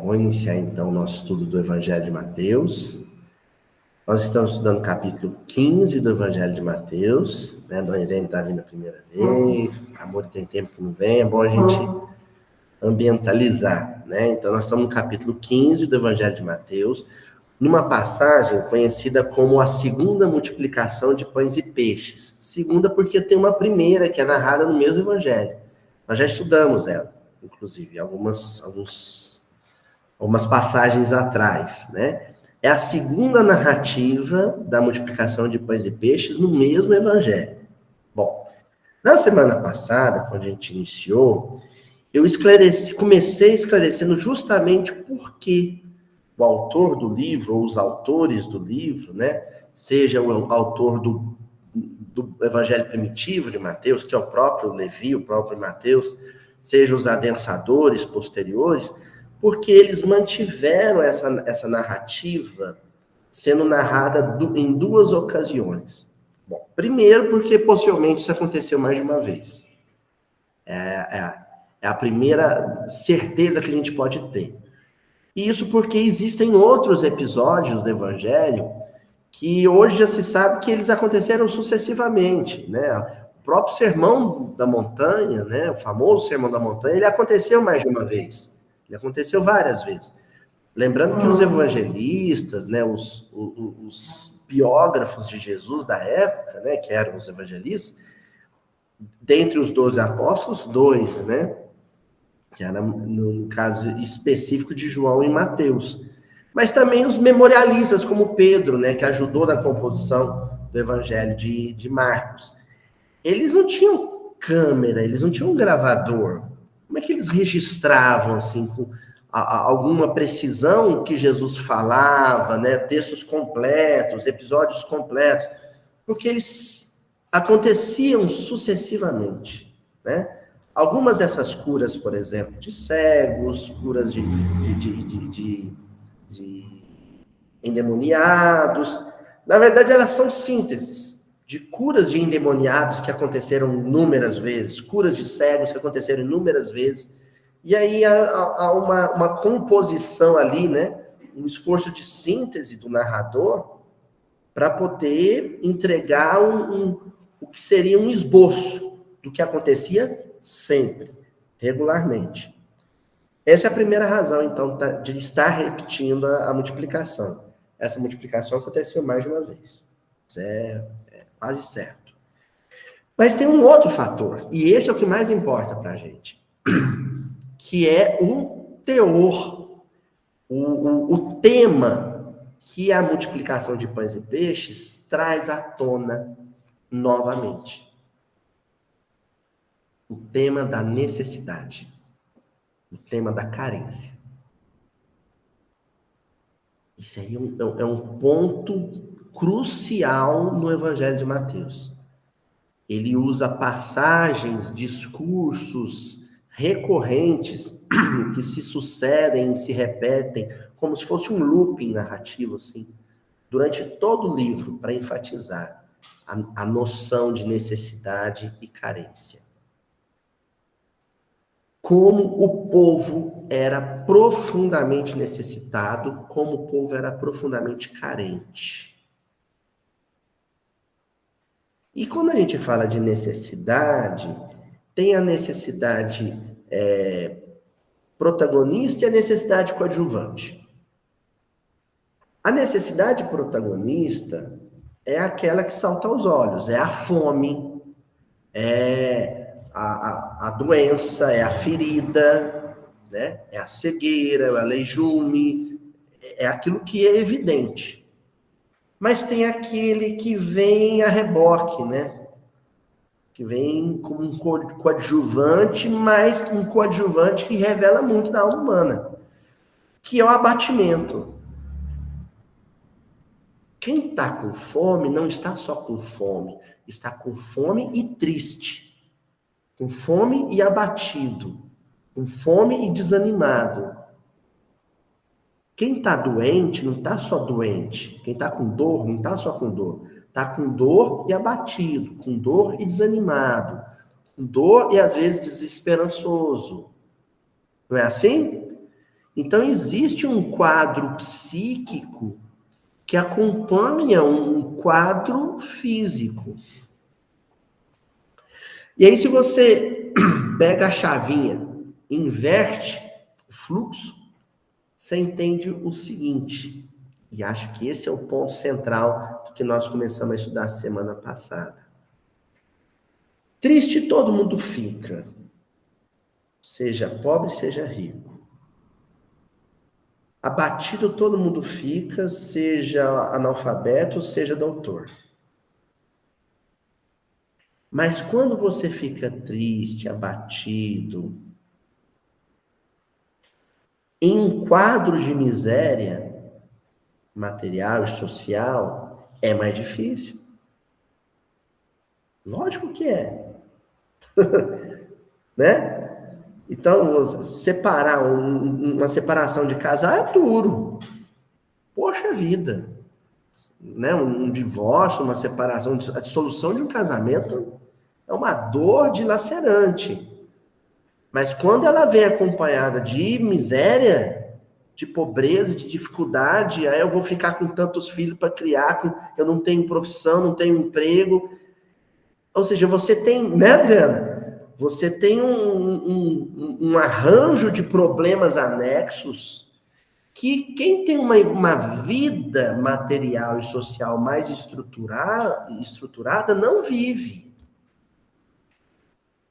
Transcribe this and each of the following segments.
Vou iniciar então o nosso estudo do Evangelho de Mateus. Nós estamos estudando o capítulo 15 do Evangelho de Mateus, né? Dona Irene está vindo a primeira vez, Amor tem tempo que não vem, é bom a gente ambientalizar, né? Então nós estamos no capítulo 15 do Evangelho de Mateus, numa passagem conhecida como a segunda multiplicação de pães e peixes. Segunda porque tem uma primeira que é narrada no mesmo Evangelho. Nós já estudamos ela, inclusive, algumas passagens atrás, né? É a segunda narrativa da multiplicação de pães e peixes no mesmo Evangelho. Bom, na semana passada, quando a gente iniciou, eu comecei esclarecendo justamente por que o autor do livro, ou os autores do livro, né, seja o autor do Evangelho primitivo de Mateus, que é o próprio Levi, o próprio Mateus, seja os adensadores posteriores, porque eles mantiveram essa narrativa sendo narrada em duas ocasiões. Bom, primeiro porque possivelmente isso aconteceu mais de uma vez. É a primeira certeza que a gente pode ter. E isso porque existem outros episódios do Evangelho que hoje já se sabe que eles aconteceram sucessivamente, né? O próprio Sermão da Montanha, né? O famoso Sermão da Montanha, ele aconteceu mais de uma vez. Ele aconteceu várias vezes. Lembrando que os evangelistas, né, os biógrafos de Jesus da época, né, que eram os evangelistas, dentre os 12 apóstolos, 2, né, que era no caso específico de João e Mateus. Mas também os memorialistas, como Pedro, né, que ajudou na composição do Evangelho de Marcos. Eles não tinham câmera, eles não tinham gravador. Como é que eles registravam, assim, com alguma precisão que Jesus falava, né, textos completos, episódios completos? Porque eles aconteciam sucessivamente, né? Algumas dessas curas, por exemplo, de cegos, curas de endemoniados, na verdade elas são sínteses de curas de endemoniados que aconteceram inúmeras vezes, curas de cegos que aconteceram inúmeras vezes, e aí há uma composição ali, né, um esforço de síntese do narrador para poder entregar o que seria um esboço do que acontecia sempre, regularmente. Essa é a primeira razão, então, de estar repetindo a multiplicação. Essa multiplicação aconteceu mais de uma vez. Isso é quase certo. Mas tem um outro fator, e esse é o que mais importa para a gente, que é o teor, o tema que a multiplicação de pães e peixes traz à tona novamente. O tema da necessidade, o tema da carência. Isso aí é um ponto crucial no Evangelho de Mateus. Ele usa passagens, discursos recorrentes que se sucedem e se repetem, como se fosse um looping narrativo, assim, durante todo o livro, para enfatizar a noção de necessidade e carência. Como o povo era profundamente necessitado, como o povo era profundamente carente. E quando a gente fala de necessidade, tem a necessidade protagonista e a necessidade coadjuvante. A necessidade protagonista é aquela que salta aos olhos, é a fome, é a doença, é a ferida, né? É a cegueira, é o aleijume, é aquilo que é evidente. Mas tem aquele que vem a reboque, né? Que vem como um coadjuvante, mas um coadjuvante que revela muito da alma humana, que é o abatimento. Quem está com fome não está só com fome, está com fome e triste, com fome e abatido, com fome e desanimado. Quem está doente não está só doente, quem está com dor não está só com dor, está com dor e abatido, com dor e desanimado, com dor e às vezes desesperançoso. Não é assim? Então, existe um quadro psíquico que acompanha um quadro físico. E aí, se você pega a chavinha, inverte o fluxo, você entende o seguinte, e acho que esse é o ponto central do que nós começamos a estudar semana passada. Triste todo mundo fica, seja pobre, seja rico. Abatido todo mundo fica, seja analfabeto, seja doutor. Mas quando você fica triste, abatido, em um quadro de miséria material e social, é mais difícil. Lógico que é. Né? Então, separar uma separação de casal é duro. Poxa vida. Né? Um divórcio, uma separação, a dissolução de um casamento é uma dor dilacerante. Mas quando ela vem acompanhada de miséria, de pobreza, de dificuldade, aí eu vou ficar com tantos filhos para criar, eu não tenho profissão, não tenho emprego. Ou seja, você tem, né, Adriana? Você tem um arranjo de problemas anexos que quem tem uma vida material e social mais estruturada não vive.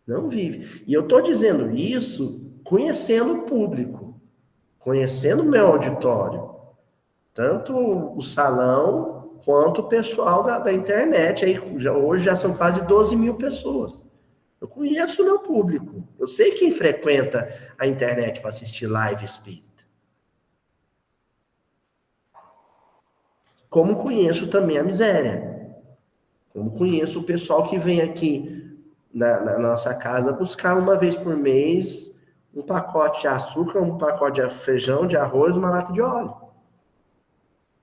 Não vive. E eu estou dizendo isso conhecendo o público, conhecendo o meu auditório, tanto o salão quanto o pessoal da internet. Aí, hoje já são quase 12 mil pessoas. Eu conheço o meu público. Eu sei quem frequenta a internet para assistir live espírita. Como conheço também a miséria. Como conheço o pessoal que vem aqui na nossa casa buscar uma vez por mês um pacote de açúcar, um pacote de feijão, de arroz, uma lata de óleo.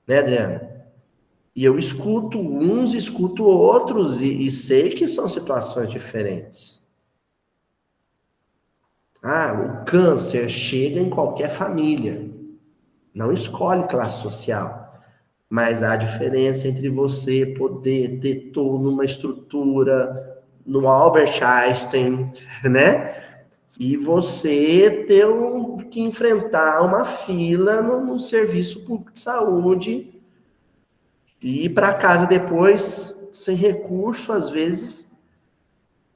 Né, Adriana? E eu escuto uns, escuto outros e sei que são situações diferentes. O câncer chega em qualquer família. Não escolhe classe social. Mas há diferença entre você poder ter toda uma estrutura no Albert Einstein, né? E você ter que enfrentar uma fila no serviço público de saúde e ir para casa depois sem recurso, às vezes,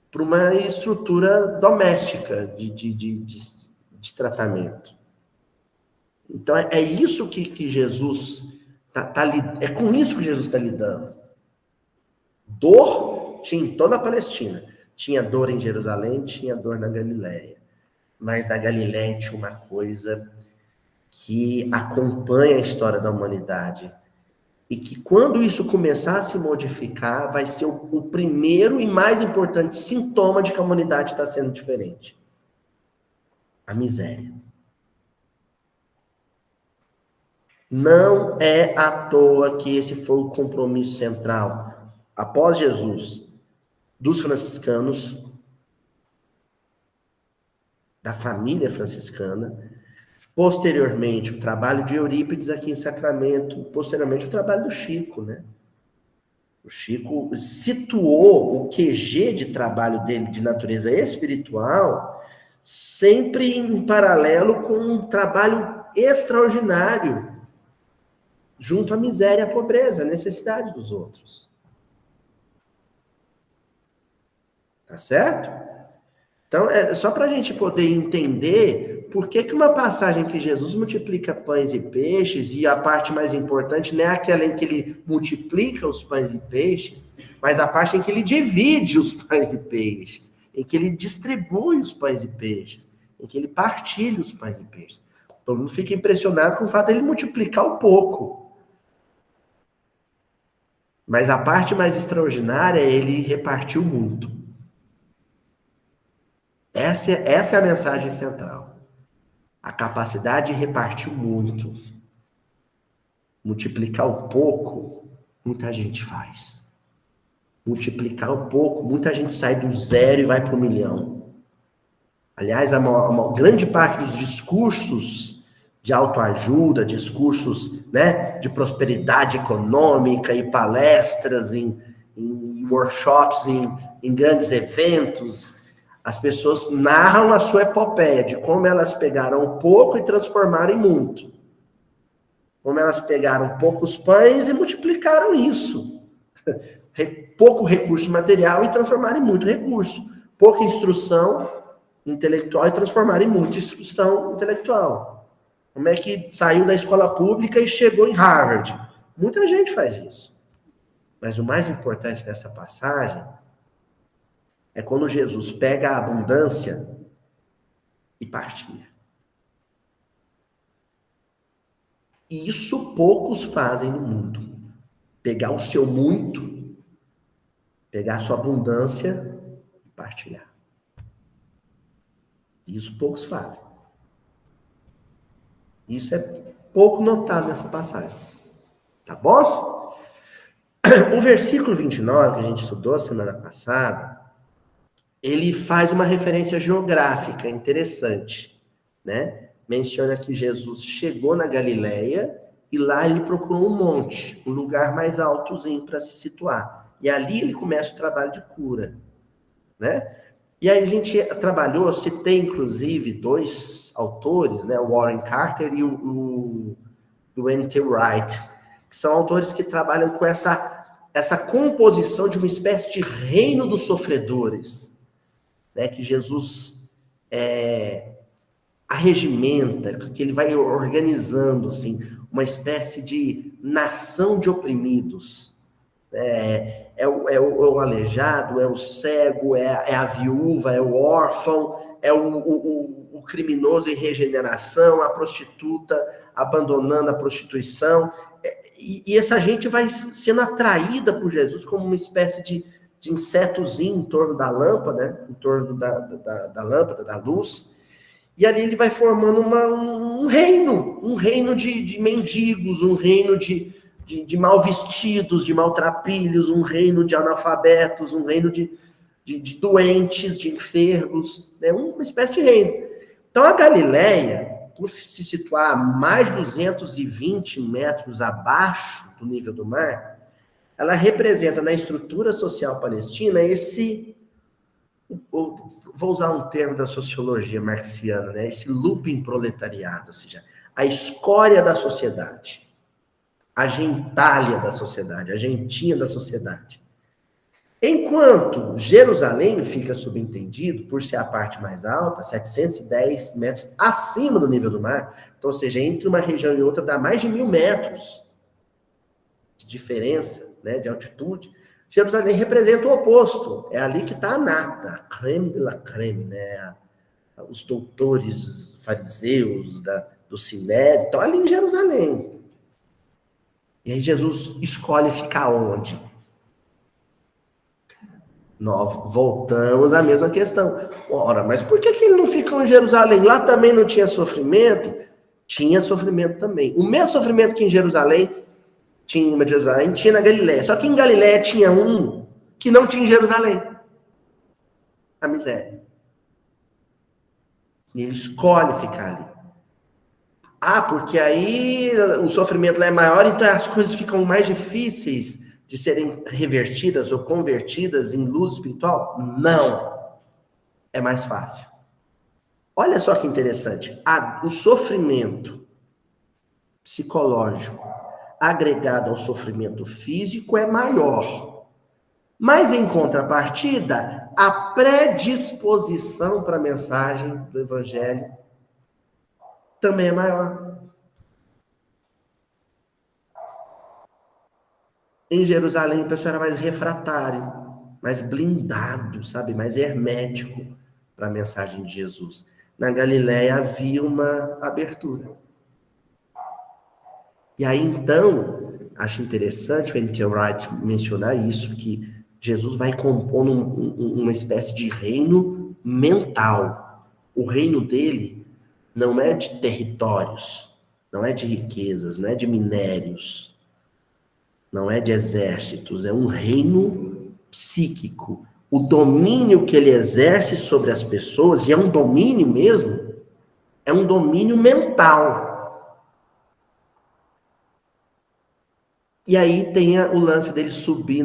para uma estrutura doméstica de tratamento. Então, é isso que Jesus é com isso que Jesus está lidando. Dor tinha em toda a Palestina. Tinha dor em Jerusalém, tinha dor na Galileia. Mas na Galileia tinha uma coisa que acompanha a história da humanidade. E que quando isso começar a se modificar, vai ser o primeiro e mais importante sintoma de que a humanidade está sendo diferente. A miséria. Não é à toa que esse foi o compromisso central, após Jesus, dos franciscanos, da família franciscana, posteriormente o trabalho de Eurípides aqui em Sacramento, posteriormente o trabalho do Chico, né? O Chico situou o QG de trabalho dele de natureza espiritual sempre em paralelo com um trabalho extraordinário junto à miséria, à pobreza, à necessidade dos outros. Tá certo? Então, é só para a gente poder entender por que uma passagem que Jesus multiplica pães e peixes, e a parte mais importante não é aquela em que ele multiplica os pães e peixes, mas a parte em que ele divide os pães e peixes, em que ele distribui os pães e peixes, em que ele partilha os pães e peixes. Todo mundo fica impressionado com o fato de ele multiplicar um pouco. Mas a parte mais extraordinária é ele repartiu muito. Essa é a mensagem central. A capacidade de repartir muito. Multiplicar o pouco, muita gente faz. Multiplicar o pouco, muita gente sai do zero e vai para 1 milhão. Aliás, a grande parte dos discursos de autoajuda, discursos, né, de prosperidade econômica e palestras em workshops, em grandes eventos. As pessoas narram a sua epopeia de como elas pegaram pouco e transformaram em muito. Como elas pegaram poucos pães e multiplicaram isso. Pouco recurso material e transformaram em muito recurso. Pouca instrução intelectual e transformaram em muita instrução intelectual. Como é que saiu da escola pública e chegou em Harvard? Muita gente faz isso. Mas o mais importante dessa passagem é quando Jesus pega a abundância e partilha. Isso poucos fazem no mundo. Pegar o seu muito, pegar a sua abundância e partilhar. Isso poucos fazem. Isso é pouco notado nessa passagem. Tá bom? O versículo 29, que a gente estudou semana passada, ele faz uma referência geográfica interessante, né? Menciona que Jesus chegou na Galileia e lá ele procurou um monte, um lugar mais altozinho para se situar. E ali ele começa o trabalho de cura, né? E aí a gente trabalhou, citei inclusive dois autores, né? O Warren Carter e o N.T. Wright, que são autores que trabalham com essa composição de uma espécie de reino dos sofredores, né, que Jesus arregimenta, que ele vai organizando assim, uma espécie de nação de oprimidos. É o aleijado, é o cego, é a viúva, é o órfão, é o criminoso em regeneração, a prostituta abandonando a prostituição. E essa gente vai sendo atraída por Jesus como uma espécie de insetozinho em torno da lâmpada, né? Em torno da lâmpada, da luz. E ali ele vai formando um reino de mendigos, um reino de mal vestidos, de maltrapilhos, um reino de analfabetos, um reino de doentes, de enfermos, né? Uma espécie de reino. Então a Galileia, por se situar a mais de 220 metros abaixo do nível do mar, ela representa na estrutura social palestina vou usar um termo da sociologia marxiana, né? Esse looping proletariado, ou seja, a escória da sociedade, a gentalha da sociedade, a gentinha da sociedade. Enquanto Jerusalém fica subentendido, por ser a parte mais alta, 710 metros acima do nível do mar, então, ou seja, entre uma região e outra dá mais de 1.000 metros de diferença, né, de altitude. Jerusalém representa o oposto, é ali que está a nata, a creme de la creme, né, os doutores fariseus do Sinédrio, estão ali em Jerusalém. E aí Jesus escolhe ficar onde? Nós voltamos à mesma questão. Ora, mas por que ele não ficou em Jerusalém? Lá também não tinha sofrimento? Tinha sofrimento também. O mesmo sofrimento que em Jerusalém, tinha na Galileia. Só que em Galileia tinha um que não tinha em Jerusalém. A miséria. E ele escolhe ficar ali. Ah, porque aí o sofrimento lá é maior, então as coisas ficam mais difíceis de serem revertidas ou convertidas em luz espiritual? Não. É mais fácil. Olha só que interessante. O sofrimento psicológico agregado ao sofrimento físico é maior. Mas, em contrapartida, a predisposição para a mensagem do Evangelho também é maior. Em Jerusalém, o pessoal era mais refratário, mais blindado, sabe? Mais hermético para a mensagem de Jesus. Na Galileia havia uma abertura. E aí, então, acho interessante o N.T. Wright mencionar isso, que Jesus vai compondo uma espécie de reino mental. O reino dele não é de territórios, não é de riquezas, não é de minérios, não é de exércitos, é um reino psíquico. O domínio que ele exerce sobre as pessoas, e é um domínio mesmo, é um domínio mental. E aí tem o lance dele subir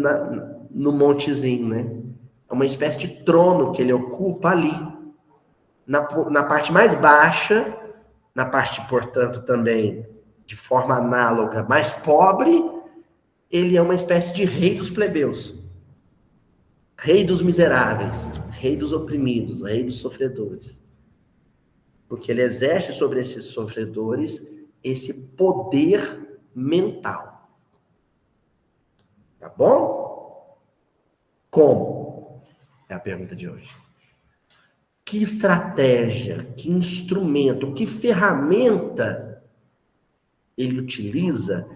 no montezinho, né? É uma espécie de trono que ele ocupa ali, na parte mais baixa, na parte, portanto, também de forma análoga, mais pobre, ele é uma espécie de rei dos plebeus, rei dos miseráveis, rei dos oprimidos, rei dos sofredores. Porque ele exerce sobre esses sofredores esse poder mental. Tá bom? Como? É a pergunta de hoje. Que estratégia, que instrumento, que ferramenta ele utiliza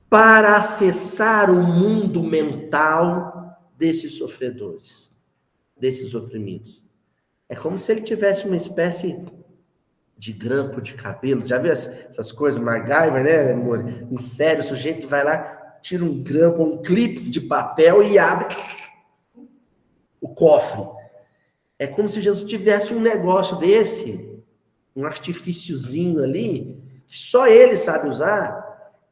para acessar o mundo mental desses sofredores, desses oprimidos? É como se ele tivesse uma espécie de grampo de cabelo. Já viu essas coisas, MacGyver, né, amor? Em série, o sujeito vai lá, tira um grampo, um clips de papel e abre o cofre. É como se Jesus tivesse um negócio desse, um artifíciozinho ali, que só ele sabe usar,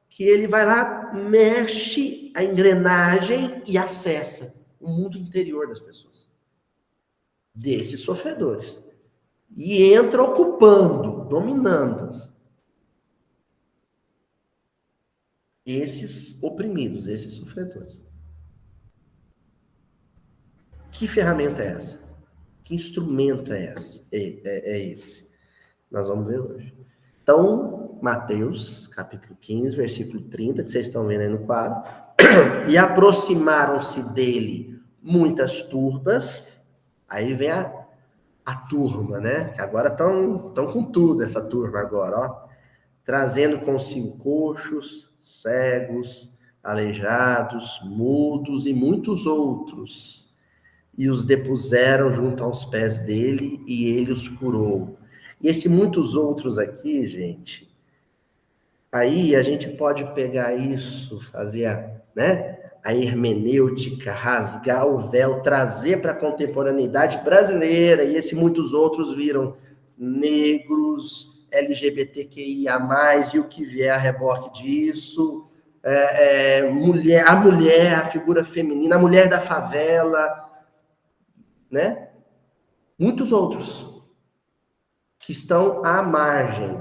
que ele vai lá, mexe a engrenagem e acessa o mundo interior das pessoas, desses sofredores. E entra ocupando, dominando esses oprimidos, esses sofredores. Que ferramenta é essa? Que instrumento é esse? Nós vamos ver hoje. Então, Mateus, capítulo 15, versículo 30, que vocês estão vendo aí no quadro. E aproximaram-se dele muitas turbas. Aí vem a turma, né? Que agora estão com tudo, essa turma agora, ó. Trazendo consigo coxos, cegos, aleijados, mudos e muitos outros. E os depuseram junto aos pés dele, e ele os curou. E esse muitos outros aqui, gente, aí a gente pode pegar isso, fazer a hermenêutica, rasgar o véu, trazer para a contemporaneidade brasileira, e esse muitos outros viram negros, LGBTQIA+, e o que vier a reboque disso, mulher, a figura feminina, a mulher da favela, né? Muitos outros que estão à margem.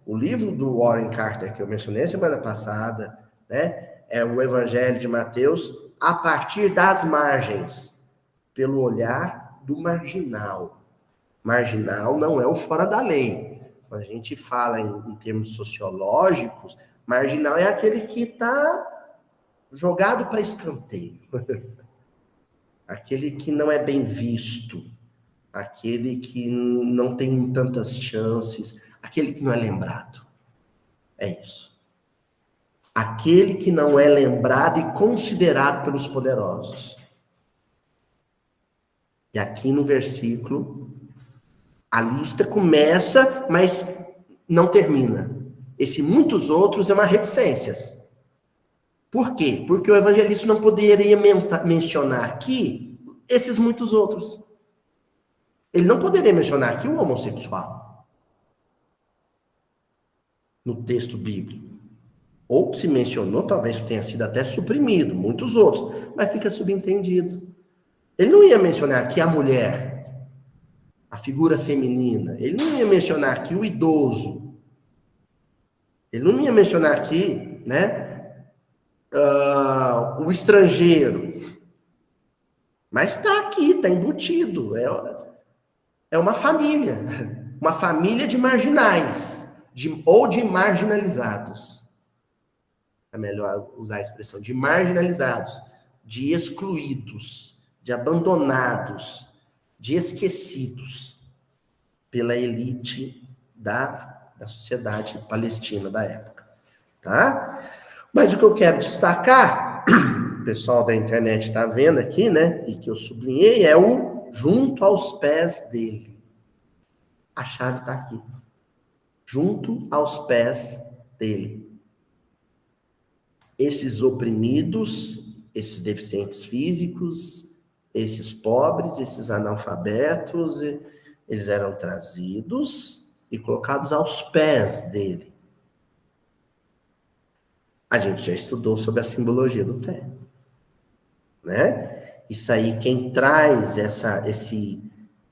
O livro do Warren Carter, que eu mencionei semana passada, né, é o Evangelho de Mateus a partir das margens, pelo olhar do marginal. Marginal não é o fora da lei. Quando a gente fala em termos sociológicos, marginal é aquele que está jogado para escanteio. Aquele que não é bem visto, aquele que não tem tantas chances, aquele que não é lembrado. É isso. Aquele que não é lembrado e considerado pelos poderosos. E aqui no versículo, a lista começa, mas não termina. Esse muitos outros é uma reticências. Por quê? Porque o evangelista não poderia mencionar aqui esses muitos outros. Ele não poderia mencionar aqui o homossexual no texto bíblico. Ou se mencionou, talvez tenha sido até suprimido, muitos outros, mas fica subentendido. Ele não ia mencionar aqui a mulher, a figura feminina. Ele não ia mencionar aqui o idoso. Ele não ia mencionar aqui, o estrangeiro. Mas está aqui, está embutido. É uma família de marginais, ou de marginalizados. É melhor usar a expressão de marginalizados, de excluídos, de abandonados, de esquecidos pela elite da sociedade palestina da época, tá? Mas o que eu quero destacar, o pessoal da internet está vendo aqui, né, e que eu sublinhei, é o junto aos pés dele. A chave está aqui. Junto aos pés dele. Esses oprimidos, esses deficientes físicos, esses pobres, esses analfabetos, eles eram trazidos e colocados aos pés dele. A gente já estudou sobre a simbologia do pé, né? Isso aí, quem traz esse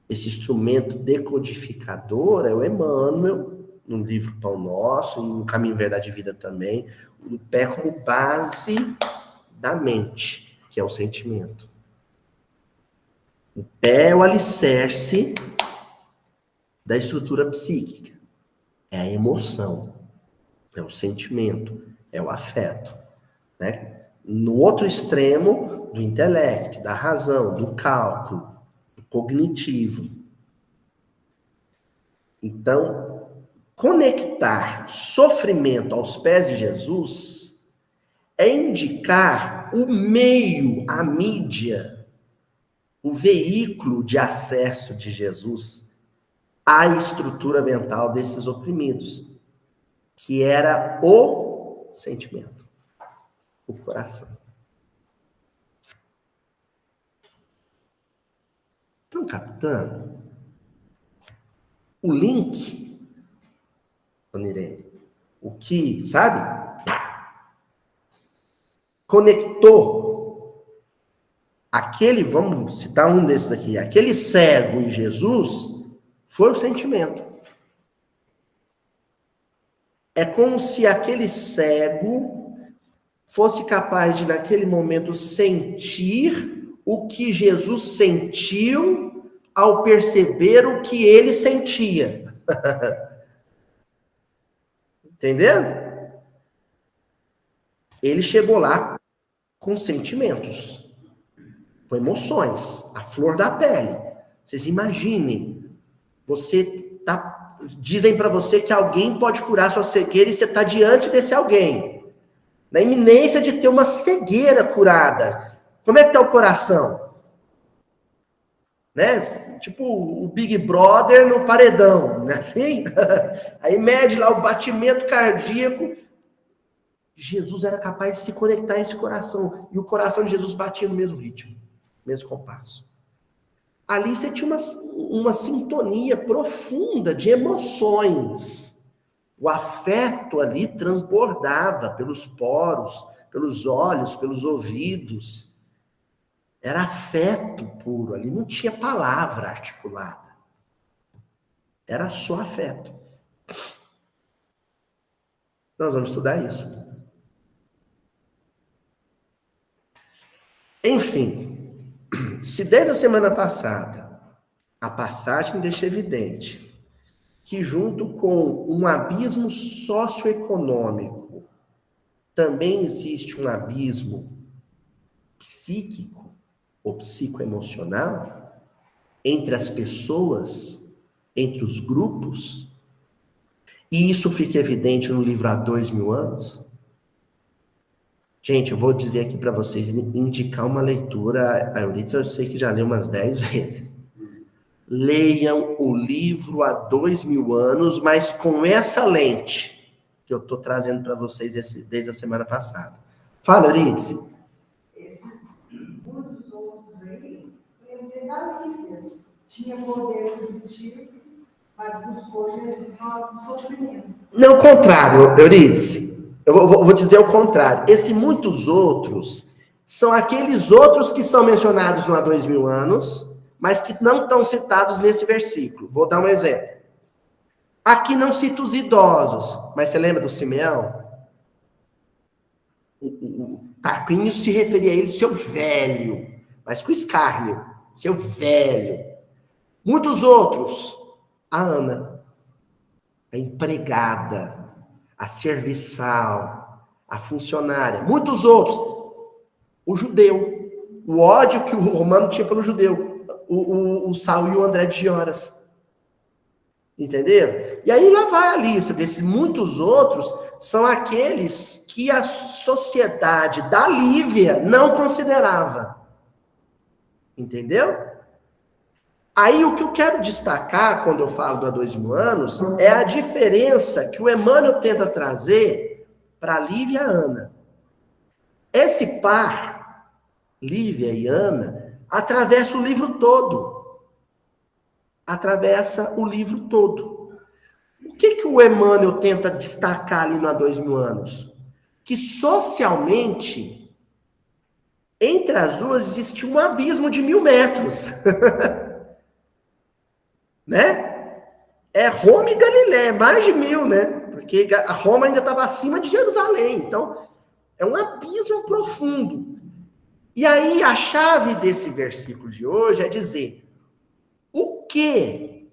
instrumento decodificador é o Emmanuel, no livro Pão Nosso, e no Caminho, Verdade e Vida também, o pé como base da mente, que é o sentimento. O pé é o alicerce da estrutura psíquica, é a emoção, é o sentimento, é o afeto, né? No outro extremo, do intelecto, da razão, do cálculo, do cognitivo. Então, conectar sofrimento aos pés de Jesus é indicar o meio, a mídia, o veículo de acesso de Jesus à estrutura mental desses oprimidos, que era o sentimento, o coração. Estão captando? O link, Onirene, o que, sabe? Conectou aquele, vamos citar um desses aqui, aquele cego em Jesus foi o sentimento. É como se aquele cego fosse capaz de, naquele momento, sentir o que Jesus sentiu ao perceber o que ele sentia. Entendeu? Ele chegou lá com sentimentos, com emoções, a flor da pele. Vocês imaginem, dizem para você que alguém pode curar sua cegueira e você está diante desse alguém, na iminência de ter uma cegueira curada. Como é que está o coração? Né? Tipo o Big Brother no paredão, né? Assim? Aí mede lá o batimento cardíaco. Jesus era capaz de se conectar a esse coração. E o coração de Jesus batia no mesmo ritmo, mesmo compasso. Ali você tinha uma sintonia profunda de emoções. O afeto ali transbordava pelos poros, pelos olhos, pelos ouvidos. Era afeto puro, ali não tinha palavra articulada. Era só afeto. Nós vamos estudar isso. Enfim, se desde a semana passada a passagem deixa evidente que junto com um abismo socioeconômico também existe um abismo psíquico ou psicoemocional entre as pessoas, entre os grupos, e isso fica evidente no livro Há 2000 anos. Gente, eu vou dizer aqui para vocês, indicar uma leitura, a Euridice eu sei que já leu umas 10 vezes. Leiam o livro Há 2000 anos, mas com essa lente que eu estou trazendo para vocês desde a semana passada. Fala, Euridice. Esses muitos outros aí, lembrei da Lívia. Tinha poder aquisitivo, mas buscou Jesus no sofrimento. Não, o contrário, Euridice. Eu vou dizer o contrário. Esses muitos outros são aqueles outros que são mencionados no Há 2000 anos, mas que não estão citados nesse versículo. Vou dar um exemplo. Aqui não cita os idosos, mas você lembra do Simeão? O Tarquínio se referia a ele, seu velho, mas com escárnio, seu velho. Muitos outros, a Ana, a empregada, a serviçal, a funcionária. Muitos outros, o judeu, o ódio que o romano tinha pelo judeu, o Saul e o André de Gioras. Entenderam? E aí lá vai a lista desses muitos outros, são aqueles que a sociedade da Lívia não considerava. Entendeu? Aí o que eu quero destacar quando eu falo do Há 2000 anos é a diferença que o Emmanuel tenta trazer para Lívia e Ana. Esse par, Lívia e Ana, atravessa o livro todo. Atravessa o livro todo. O que o Emmanuel tenta destacar ali no Há 2000 anos? que socialmente, entre as duas, existia um abismo de 1.000 metros. Né? É Roma e Galiléia, mais de 1.000, né? Porque a Roma ainda estava acima de Jerusalém. Então, é um abismo profundo. E aí, a chave desse versículo de hoje é dizer: o que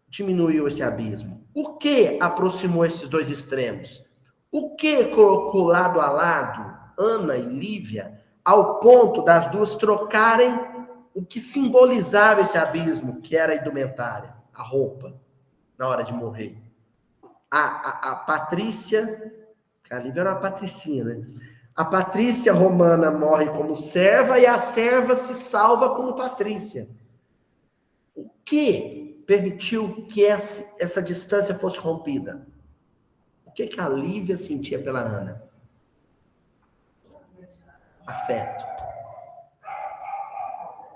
diminuiu esse abismo? O que aproximou esses dois extremos? O que colocou lado a lado Ana e Lívia ao ponto das duas trocarem o que simbolizava esse abismo, que era a indumentária, a roupa, na hora de morrer? A Patrícia, a Lívia era uma patricinha, né? A Patrícia romana morre como serva e a serva se salva como Patrícia. O que permitiu que essa distância fosse rompida? O que a Lívia sentia pela Ana? Afeto.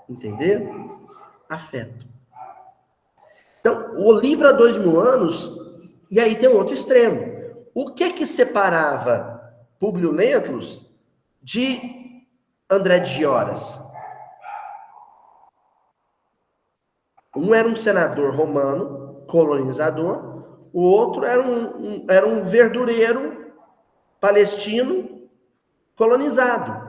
Entenderam? Afeto. Então, o livro há 2.000 anos, e aí tem um outro extremo. O que separava Públio Lentulus de André de Gioras? Um era um senador romano, colonizador, o outro era um verdureiro palestino colonizado.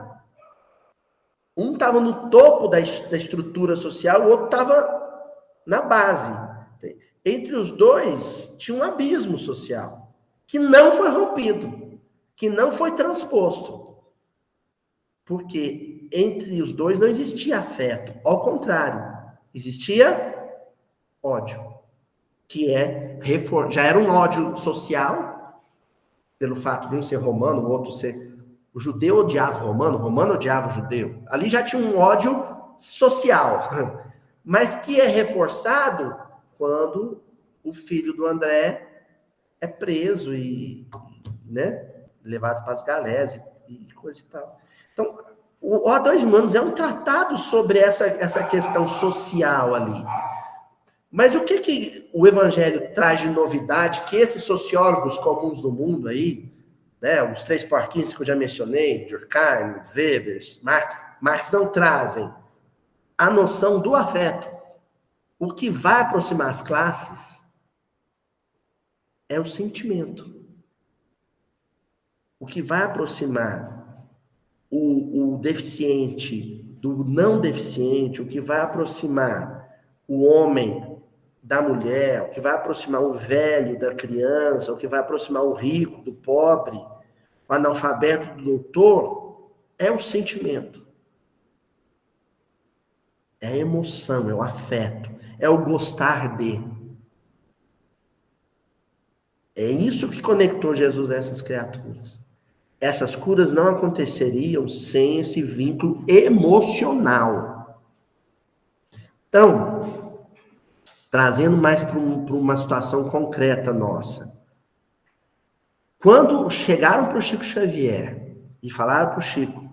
Um estava no topo da estrutura social, o outro estava na base. Entre os dois, tinha um abismo social, que não foi rompido, que não foi transposto. Porque entre os dois não existia afeto, ao contrário, existia ódio, que já era um ódio social, pelo fato de um ser romano, o outro ser... O judeu odiava o romano odiava o judeu. Ali já tinha um ódio social, mas que é reforçado quando o filho do André é preso e né, levado para as galés e coisa e tal. Então, o Há 2.000 anos é um tratado sobre essa questão social ali. Mas o que o Evangelho traz de novidade que esses sociólogos comuns do mundo aí, né, os 3 porquinhos que eu já mencionei, Durkheim, Weber, Marx não trazem? A noção do afeto. O que vai aproximar as classes é o sentimento. O que vai aproximar o deficiente do não deficiente, o que vai aproximar o homem da mulher, o que vai aproximar o velho da criança, o que vai aproximar o rico do pobre, o analfabeto do doutor, é o sentimento. É a emoção, é o afeto, é o gostar de. É isso que conectou Jesus a essas criaturas. Essas curas não aconteceriam sem esse vínculo emocional. Então, trazendo mais para uma situação concreta nossa. Quando chegaram para o Chico Xavier e falaram para o Chico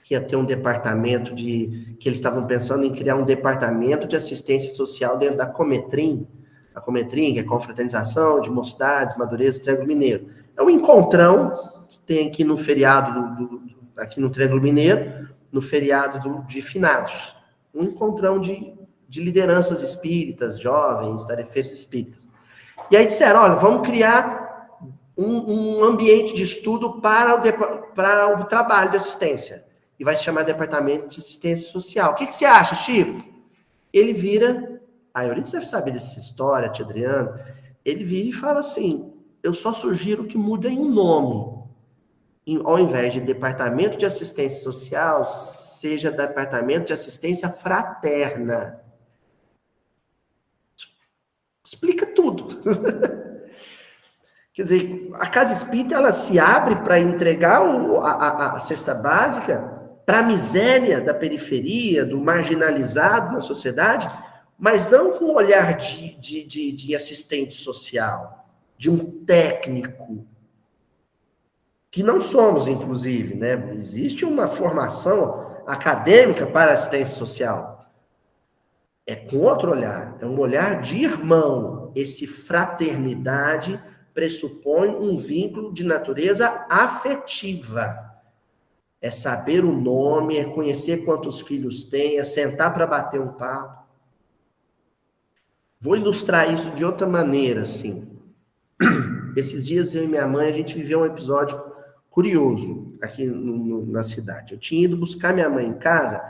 que ia ter um departamento que eles estavam pensando em criar um departamento de assistência social dentro da Cometrim, a Cometrim, que é a Confraternização de Mocidades, Madureza do Triângulo Mineiro. É um encontrão que tem aqui no feriado, aqui no Triângulo Mineiro, no feriado de Finados. Um encontrão de lideranças espíritas, jovens, tarefeiros espíritas. E aí disseram, olha, vamos criar um ambiente de estudo para o trabalho de assistência. E vai se chamar Departamento de Assistência Social. O que você acha, Chico? Ele vira... A Euridice deve saber dessa história, tia Adriano. Ele vira e fala assim, eu só sugiro que mudem o nome. Ao invés de Departamento de Assistência Social, seja Departamento de Assistência Fraterna. Explica tudo. Quer dizer, a Casa Espírita, ela se abre para entregar a cesta básica para a miséria da periferia, do marginalizado na sociedade, mas não com um olhar de assistente social, de um técnico, que não somos, inclusive, né? Existe uma formação acadêmica para assistência social. É com outro olhar, é um olhar de irmão, esse fraternidade pressupõe um vínculo de natureza afetiva. É saber o nome, é conhecer quantos filhos tem, é sentar para bater um papo. Vou ilustrar isso de outra maneira, assim. Esses dias eu e minha mãe, a gente viveu um episódio curioso aqui na cidade. Eu tinha ido buscar minha mãe em casa,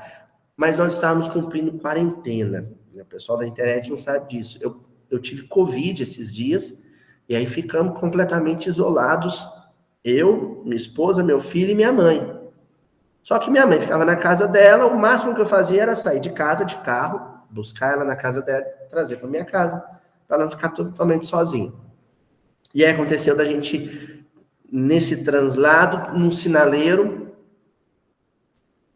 mas nós estávamos cumprindo quarentena. O pessoal da internet não sabe disso. Eu tive Covid esses dias, e aí ficamos completamente isolados. Eu, minha esposa, meu filho e minha mãe. Só que minha mãe ficava na casa dela, o máximo que eu fazia era sair de casa, de carro, buscar ela na casa dela, trazer para minha casa, para ela não ficar totalmente sozinha. E aí aconteceu da gente, nesse translado, num sinaleiro,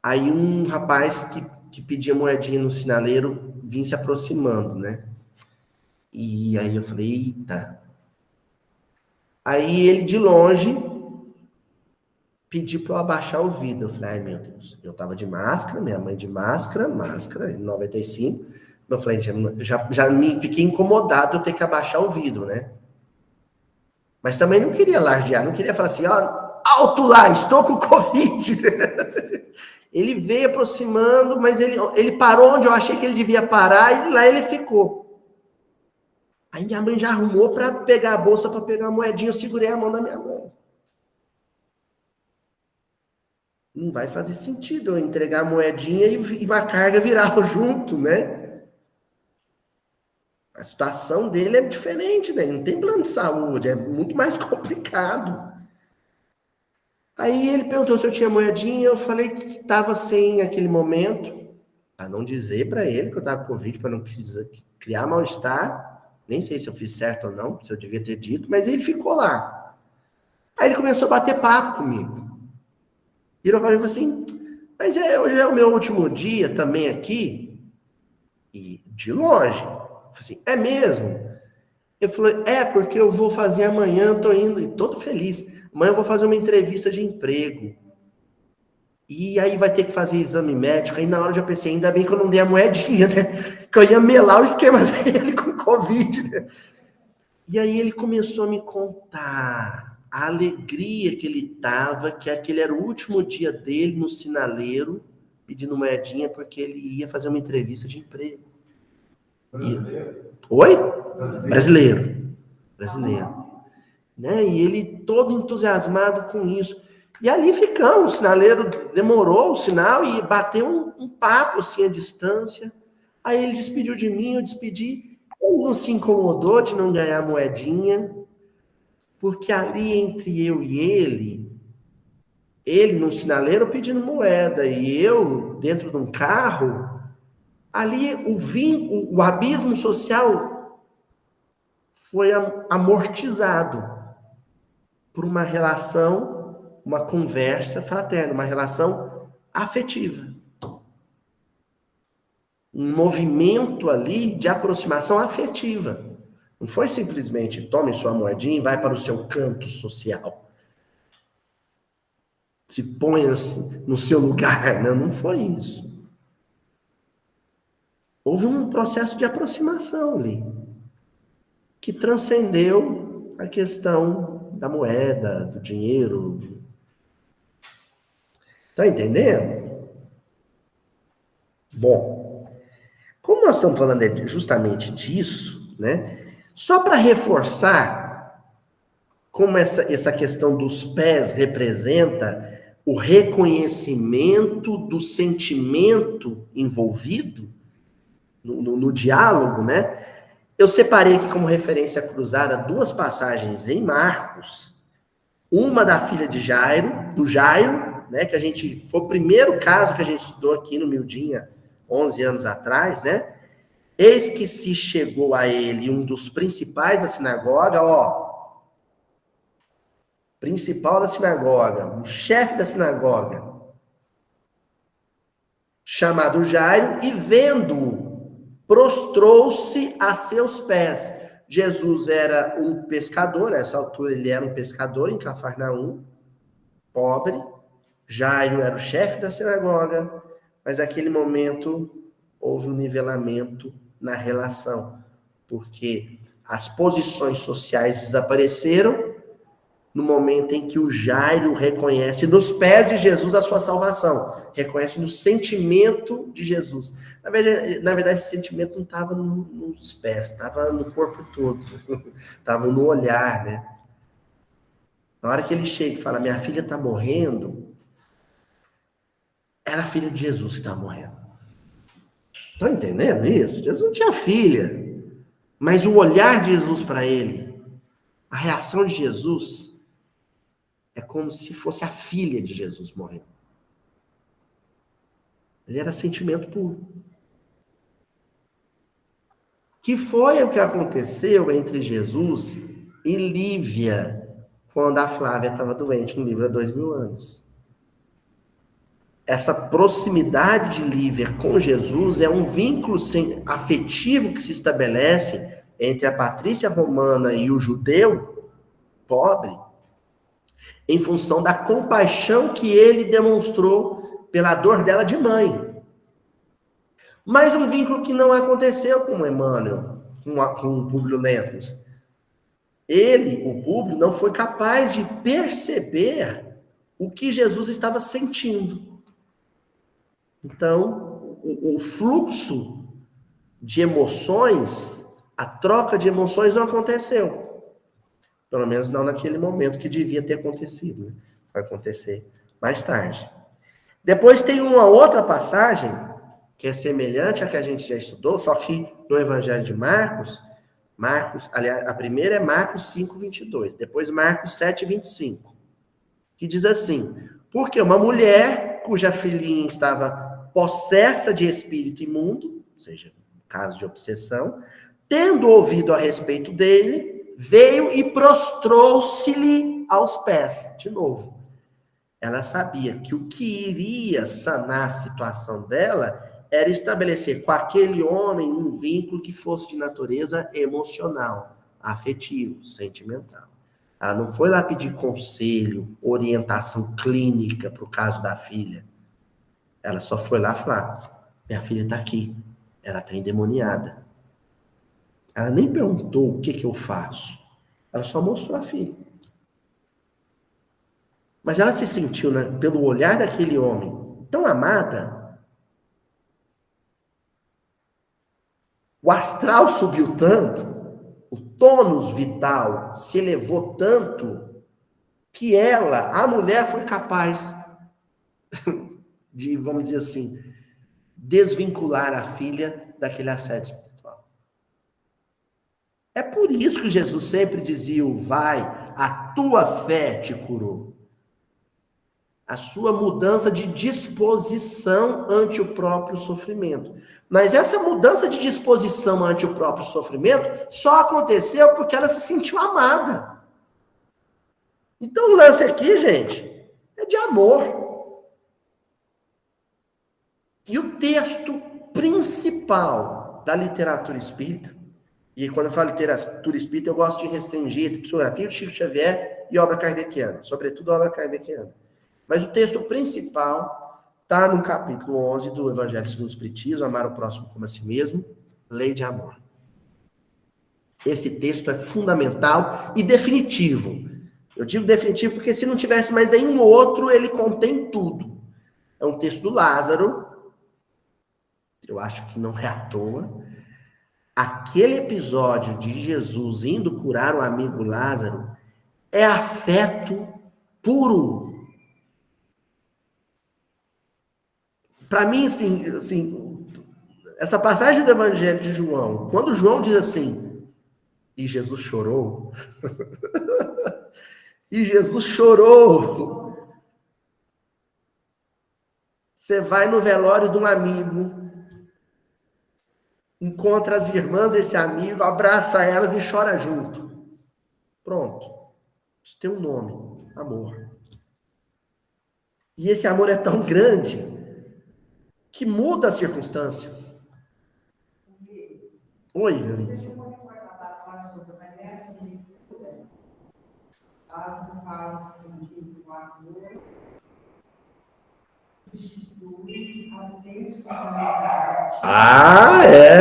aí um rapaz que pedia moedinha no sinaleiro vinha se aproximando, né? E aí eu falei, eita. Aí ele, de longe, pediu para eu abaixar o vidro. Eu falei, ai meu Deus, eu tava de máscara, minha mãe de máscara, em 95. Eu falei, já me fiquei incomodado eu ter que abaixar o vidro, né? Mas também não queria lardear, não queria falar assim, ó, alto lá, estou com Covid. Ele veio aproximando, mas ele parou onde eu achei que ele devia parar, e lá ele ficou. Aí minha mãe já arrumou para pegar a bolsa, para pegar a moedinha, eu segurei a mão da minha mãe. Não vai fazer sentido eu entregar a moedinha e uma carga viral junto, né? A situação dele é diferente, né? Não tem plano de saúde, é muito mais complicado. Aí ele perguntou se eu tinha moedinha, eu falei que estava sem aquele momento, para não dizer para ele que eu estava com Covid, para não criar mal-estar. Nem sei se eu fiz certo ou não, se eu devia ter dito, mas ele ficou lá. Aí ele começou a bater papo comigo. Virou para mim e falou assim, mas hoje é o meu último dia também aqui, e de longe. Eu falei assim, é mesmo? Ele falou, porque eu vou fazer amanhã, tô indo, e todo feliz. Amanhã eu vou fazer uma entrevista de emprego. E aí vai ter que fazer exame médico. Aí na hora eu já pensei, ainda bem que eu não dei a moedinha, né? Que eu ia melar o esquema dele com Covid, né? E aí ele começou a me contar a alegria que ele tava, que aquele era o último dia dele no sinaleiro, pedindo moedinha, porque ele ia fazer uma entrevista de emprego. Oi? Brasileiro. Né? E ele todo entusiasmado com isso. E ali ficamos, o sinaleiro demorou o sinal e bateu um papo assim à distância. Aí ele despediu de mim, eu despedi. Ele não se incomodou de não ganhar moedinha, porque ali entre eu e ele no sinaleiro pedindo moeda e eu dentro de um carro, ali o abismo social foi amortizado por uma relação, uma conversa fraterna, uma relação afetiva. Um movimento ali de aproximação afetiva. Não foi simplesmente tome sua moedinha e vai para o seu canto social. Se ponha no seu lugar. Não foi isso. Houve um processo de aproximação ali, que transcendeu a questão da moeda, do dinheiro. Está entendendo? Bom, como nós estamos falando justamente disso, né? Só para reforçar como essa questão dos pés representa o reconhecimento do sentimento envolvido no diálogo, né? Eu separei aqui como referência cruzada duas passagens em Marcos, uma da filha de Jairo, do Jairo, né? Que foi o primeiro caso que a gente estudou aqui no Mildinha, 11 anos atrás, né? Eis que se chegou a ele um dos principais da sinagoga, principal da sinagoga, o chefe da sinagoga, chamado Jairo, e vendo-o, prostrou-se a seus pés. Jesus era um pescador, nessa altura ele era um pescador em Cafarnaum, pobre. Jairo era o chefe da sinagoga, mas naquele momento houve um nivelamento na relação, porque as posições sociais desapareceram no momento em que o Jairo reconhece nos pés de Jesus a sua salvação, reconhece no sentimento de Jesus. Na verdade esse sentimento não estava nos pés, estava no corpo todo, estava no olhar, né? Na hora que ele chega e fala, minha filha está morrendo, era a filha de Jesus que estava morrendo. Estão entendendo isso? Jesus não tinha filha, mas o olhar de Jesus para ele, a reação de Jesus, é como se fosse a filha de Jesus morrendo. Ele era sentimento puro. Que foi o que aconteceu entre Jesus e Lívia, quando a Flávia estava doente no livro há 2000 anos. Essa proximidade de Lívia com Jesus é um vínculo afetivo que se estabelece entre a patrícia romana e o judeu pobre, em função da compaixão que ele demonstrou pela dor dela de mãe. Mas um vínculo que não aconteceu com Emmanuel, com Públio Lentulus. Ele, o Públio, não foi capaz de perceber o que Jesus estava sentindo. Então, o fluxo de emoções, a troca de emoções não aconteceu. Pelo menos não naquele momento que devia ter acontecido. Né? Vai acontecer mais tarde. Depois tem uma outra passagem que é semelhante à que a gente já estudou, só que no Evangelho de Marcos, aliás, a primeira é Marcos 5, 22, depois Marcos 7, 25, que diz assim, porque uma mulher cuja filhinha estava possessa de espírito imundo, ou seja, caso de obsessão, tendo ouvido a respeito dele, veio e prostrou-se-lhe aos pés, de novo. Ela sabia que o que iria sanar a situação dela era estabelecer com aquele homem um vínculo que fosse de natureza emocional, afetivo, sentimental. Ela não foi lá pedir conselho, orientação clínica para o caso da filha. Ela só foi lá falar, minha filha está aqui, ela está endemoniada. Ela nem perguntou o que eu faço. Ela só mostrou a filha. Mas ela se sentiu, né, pelo olhar daquele homem, tão amada. O astral subiu tanto, o tônus vital se elevou tanto, que ela, a mulher, foi capaz de, vamos dizer assim, desvincular a filha daquele assédio espiritual. É por isso que Jesus sempre dizia, vai, a tua fé te curou. A sua mudança de disposição ante o próprio sofrimento. Mas essa mudança de disposição ante o próprio sofrimento só aconteceu porque ela se sentiu amada. Então o lance aqui, gente, é de amor. E o texto principal da literatura espírita, e quando eu falo literatura espírita, eu gosto de restringir a psicografia do Chico Xavier e obra kardeciana, sobretudo a obra kardeciana. Mas o texto principal está no capítulo 11 do Evangelho segundo o Espiritismo, amar o próximo como a si mesmo, lei de amor. Esse texto é fundamental e definitivo. Eu digo definitivo porque se não tivesse mais nenhum outro, ele contém tudo. É um texto do Lázaro, eu acho que não é à toa. Aquele episódio de Jesus indo curar o amigo Lázaro é afeto puro. Para mim, assim, essa passagem do Evangelho de João, quando João diz assim, e Jesus chorou, e Jesus chorou, você vai no velório de um amigo, encontra as irmãs desse amigo, abraça elas e chora junto. Pronto. Isso tem um nome, amor. E esse amor é tão grande que muda a circunstância. Oi, Violência. Você pode guardar a ajuda, mas nessa leitura, elas não falam assim que o amor substitui a personalidade.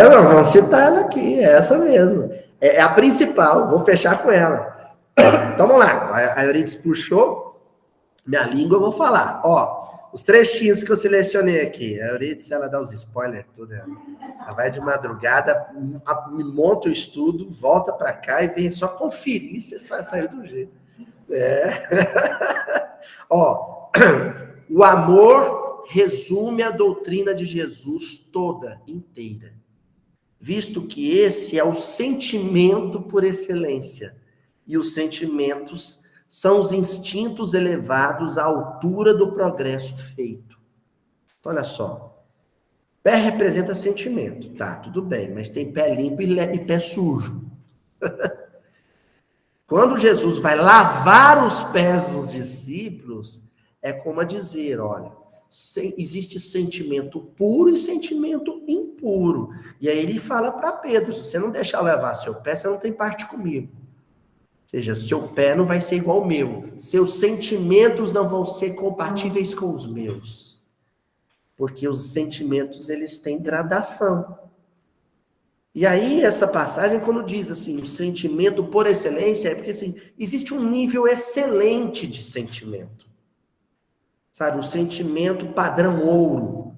Vamos citar ela aqui, é essa mesmo. É a principal, vou fechar com ela. Então vamos lá. A Euridice puxou, minha língua eu vou falar. Ó, os trechinhos que eu selecionei aqui. A Euridice, ela dá os spoilers, tudo. Ela vai de madrugada, monta o estudo, volta para cá e vem só conferir se vai sair do jeito. Ó, o amor resume a doutrina de Jesus toda, inteira. Visto que esse é o sentimento por excelência. E os sentimentos são os instintos elevados à altura do progresso feito. Olha só. Pé representa sentimento. Tá, tudo bem, mas tem pé limpo e pé sujo. Quando Jesus vai lavar os pés dos discípulos, é como a dizer, olha, existe sentimento puro e sentimento impuro. E aí ele fala para Pedro, se você não deixar eu lavar seu pé, você não tem parte comigo. Ou seja, seu pé não vai ser igual ao meu. Seus sentimentos não vão ser compatíveis com os meus. Porque os sentimentos, eles têm gradação. E aí, essa passagem, quando diz assim, o sentimento por excelência, é porque assim, existe um nível excelente de sentimento. Sabe, o sentimento padrão ouro.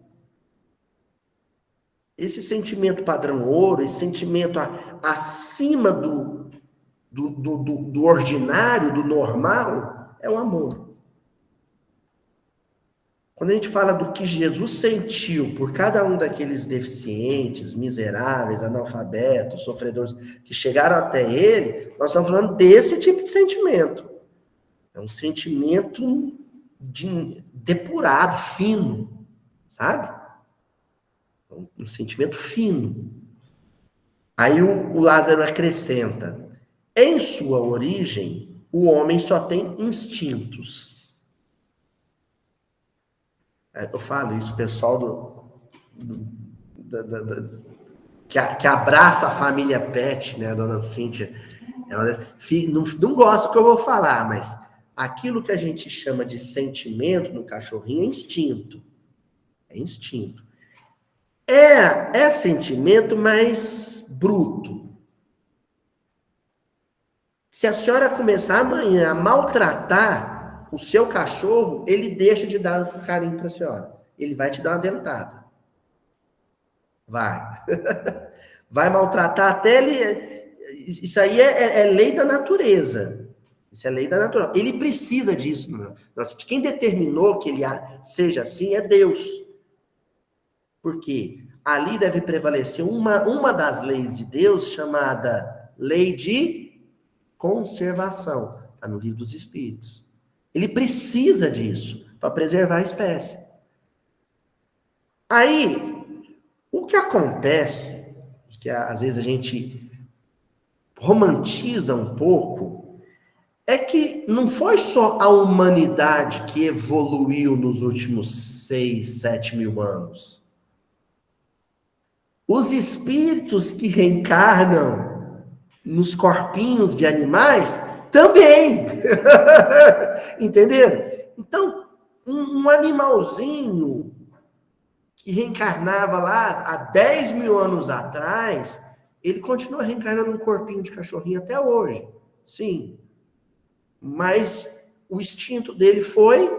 Esse sentimento padrão ouro, esse sentimento acima do ordinário, do normal, é o amor. Quando a gente fala do que Jesus sentiu por cada um daqueles deficientes, miseráveis, analfabetos, sofredores que chegaram até ele, nós estamos falando desse tipo de sentimento. É um sentimento depurado, fino, sabe? Um sentimento fino. Aí o Lázaro acrescenta, em sua origem, o homem só tem instintos. Eu falo isso, o pessoal que abraça a família Pet, né, a dona Cíntia, não gosta do que eu vou falar, mas aquilo que a gente chama de sentimento no cachorrinho é instinto. É instinto. É sentimento mais bruto. Se a senhora começar amanhã a maltratar o seu cachorro, ele deixa de dar carinho para a senhora. Ele vai te dar uma dentada. Vai. Vai maltratar até ele. Isso aí é lei da natureza. Isso é lei da natureza. Ele precisa disso. Nossa, quem determinou que ele seja assim é Deus. Por quê? Ali deve prevalecer uma das leis de Deus chamada lei de conservação. Está no Livro dos Espíritos. Ele precisa disso para preservar a espécie. Aí, o que acontece, que às vezes a gente romantiza um pouco, é que não foi só a humanidade que evoluiu nos últimos 6, 7 mil anos. Os espíritos que reencarnam nos corpinhos de animais também. Entenderam? Então, um animalzinho que reencarnava lá há 10 mil anos atrás, ele continua reencarnando num corpinho de cachorrinho até hoje. Sim. Mas o instinto dele foi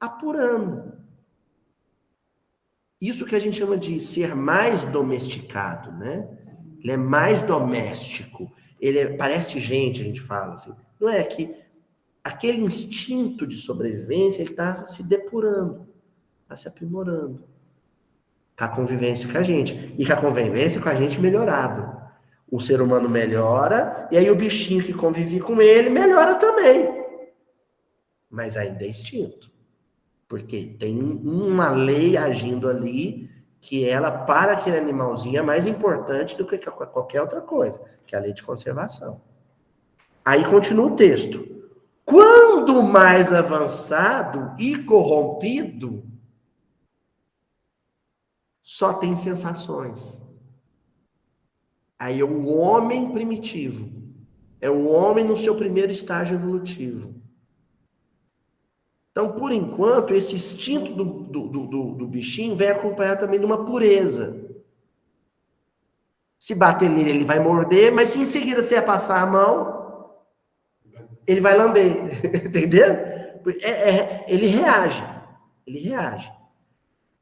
apurando. Isso que a gente chama de ser mais domesticado, né? Ele é mais doméstico. Parece gente, a gente fala assim. Não é que aquele instinto de sobrevivência, ele está se depurando, está se aprimorando. Com a convivência com a gente. E com a convivência com a gente melhorado. O ser humano melhora, e aí o bichinho que convive com ele melhora também. Mas ainda é instinto. Porque tem uma lei agindo ali que ela, para aquele animalzinho, é mais importante do que qualquer outra coisa, que é a lei de conservação. Aí continua o texto. Quando mais avançado e corrompido, só tem sensações. Aí é o homem primitivo. É o homem no seu primeiro estágio evolutivo. Então, por enquanto, esse instinto do bichinho vem acompanhar também de uma pureza. Se bater nele, ele vai morder, mas se em seguida você passar a mão, ele vai lamber. Entendeu? Ele reage. Ele reage.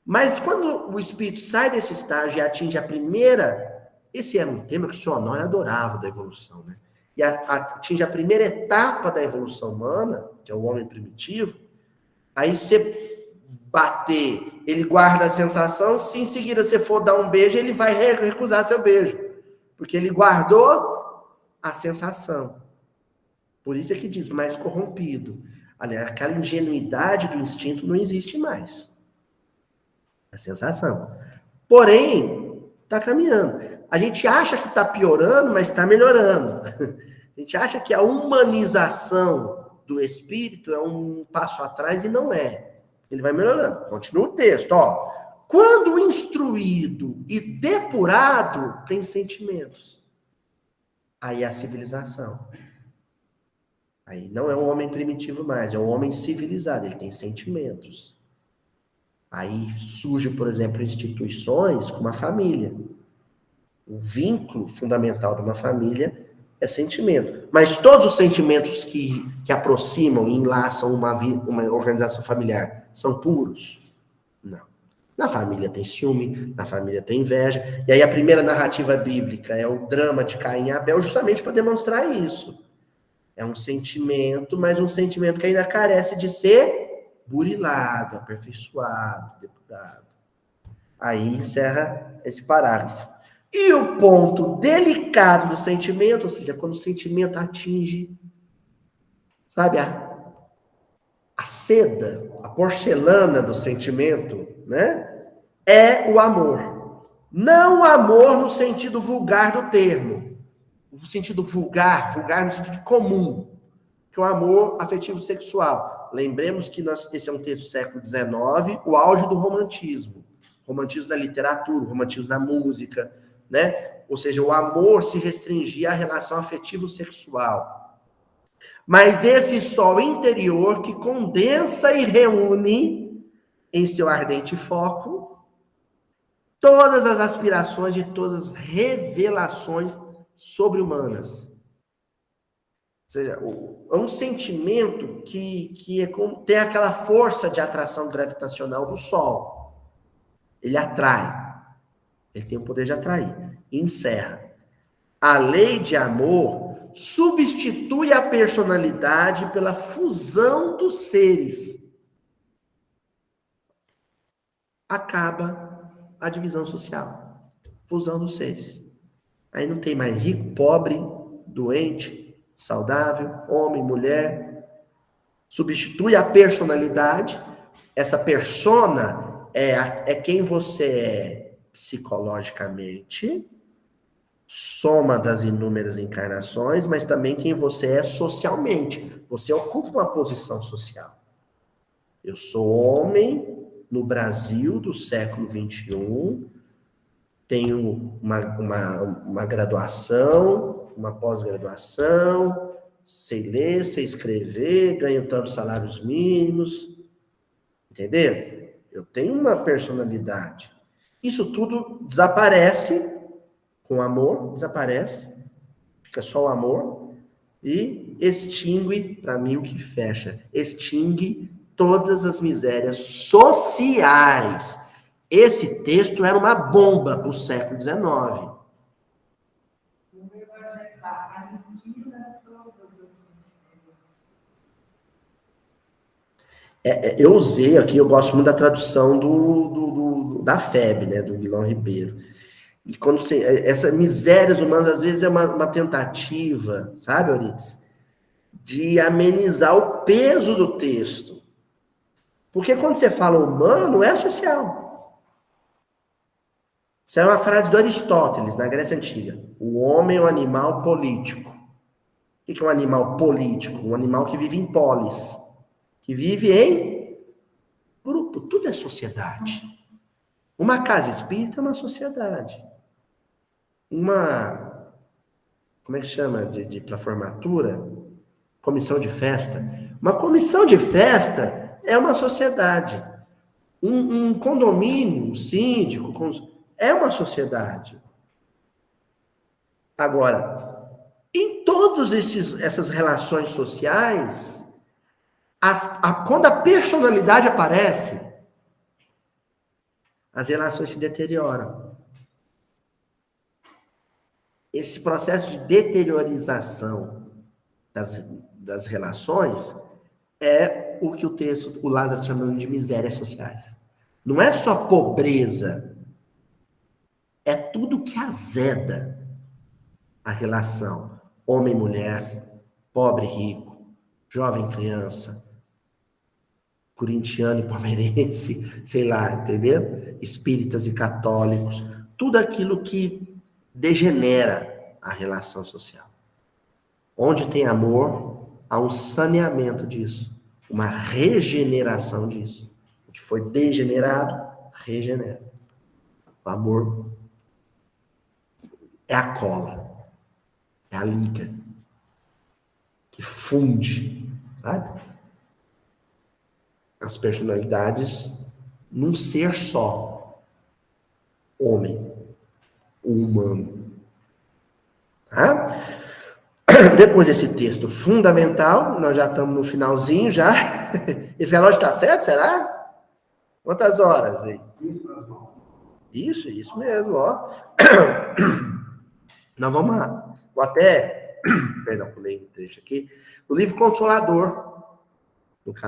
Mas quando o espírito sai desse estágio e atinge a primeira... Esse era um tema que o senhor Honório adorava da evolução, né? E atinge a primeira etapa da evolução humana, que é o homem primitivo, aí você bater, ele guarda a sensação, se em seguida você for dar um beijo, ele vai recusar seu beijo, porque ele guardou a sensação. Por isso é que diz, mais corrompido. Aliás, aquela ingenuidade do instinto não existe mais. A sensação. Porém, está caminhando. A gente acha que está piorando, mas está melhorando. A gente acha que a humanização do espírito é um passo atrás e não é. Ele vai melhorando. Continua o texto, ó. Quando instruído e depurado, tem sentimentos. Aí é a civilização. Aí não é um homem primitivo mais, é um homem civilizado, ele tem sentimentos. Aí surge, por exemplo, instituições como a família. O vínculo fundamental de uma família é sentimento. Mas todos os sentimentos que aproximam e enlaçam uma organização familiar são puros? Não. Na família tem ciúme, na família tem inveja. E aí a primeira narrativa bíblica é o drama de Caim e Abel, justamente para demonstrar isso. É um sentimento, mas um sentimento que ainda carece de ser burilado, aperfeiçoado, depurado. Aí encerra esse parágrafo. E o ponto delicado do sentimento, ou seja, quando o sentimento atinge, sabe, a seda, a porcelana do sentimento, né? É o amor. Não o amor no sentido vulgar do termo. No sentido vulgar no sentido comum, que é o amor afetivo sexual. Lembremos que esse é um texto do século XIX, o auge do romantismo. Romantismo na literatura, romantismo na música, né? Ou seja, o amor se restringia à relação afetivo-sexual. Mas esse sol interior que condensa e reúne em seu ardente foco todas as aspirações e todas as revelações sobre-humanas. Ou seja, é um sentimento que tem aquela força de atração gravitacional do Sol. Ele atrai. Ele tem o poder de atrair. E encerra. A lei de amor substitui a personalidade pela fusão dos seres. Acaba a divisão social. Fusão dos seres. Aí não tem mais rico, pobre, doente, saudável, homem, mulher. Substitui a personalidade. Essa persona é quem você é psicologicamente, soma das inúmeras encarnações, mas também quem você é socialmente. Você ocupa uma posição social. Eu sou homem no Brasil do século XXI, tenho uma graduação, uma pós-graduação, sei ler, sei escrever, ganho tantos salários mínimos, entendeu? Eu tenho uma personalidade. Isso tudo desaparece com o amor, desaparece, fica só o amor e extingue, para mim, o que fecha, extingue todas as misérias sociais. Esse texto era uma bomba para o século XIX. Eu usei aqui, eu gosto muito da tradução da FEB, né, do Guilherme Ribeiro. E quando essa misérias humanas, às vezes, é uma tentativa, sabe, Euridice, de amenizar o peso do texto. Porque quando você fala humano, é social. Isso é uma frase do Aristóteles, na Grécia Antiga. O homem é um animal político. O que é um animal político? Um animal que vive em polis. Que vive em grupo. Tudo é sociedade. Uma casa espírita é uma sociedade. Como é que chama para formatura? Comissão de festa. Uma comissão de festa é uma sociedade. Um condomínio, um síndico, é uma sociedade. Agora, em todas essas relações sociais, quando a personalidade aparece, as relações se deterioram. Esse processo de deteriorização das relações é o que o Lázaro chama de misérias sociais. Não é só pobreza, é tudo que azeda a relação homem-mulher, pobre-rico, jovem-criança, corintiano e palmeirense, sei lá, entendeu? Espíritas e católicos, tudo aquilo que degenera a relação social. Onde tem amor, há um saneamento disso, uma regeneração disso. O que foi degenerado, regenera. O amor é a cola, é a liga que funde, sabe? As personalidades num ser só, homem, o humano. Tá? Depois desse texto fundamental, nós já estamos no finalzinho já. Esse relógio está certo, será? Quantas horas aí? Isso mesmo, ó. Nós vamos lá. Vou até, perdão, pulei um trecho aqui. O livro Consolador,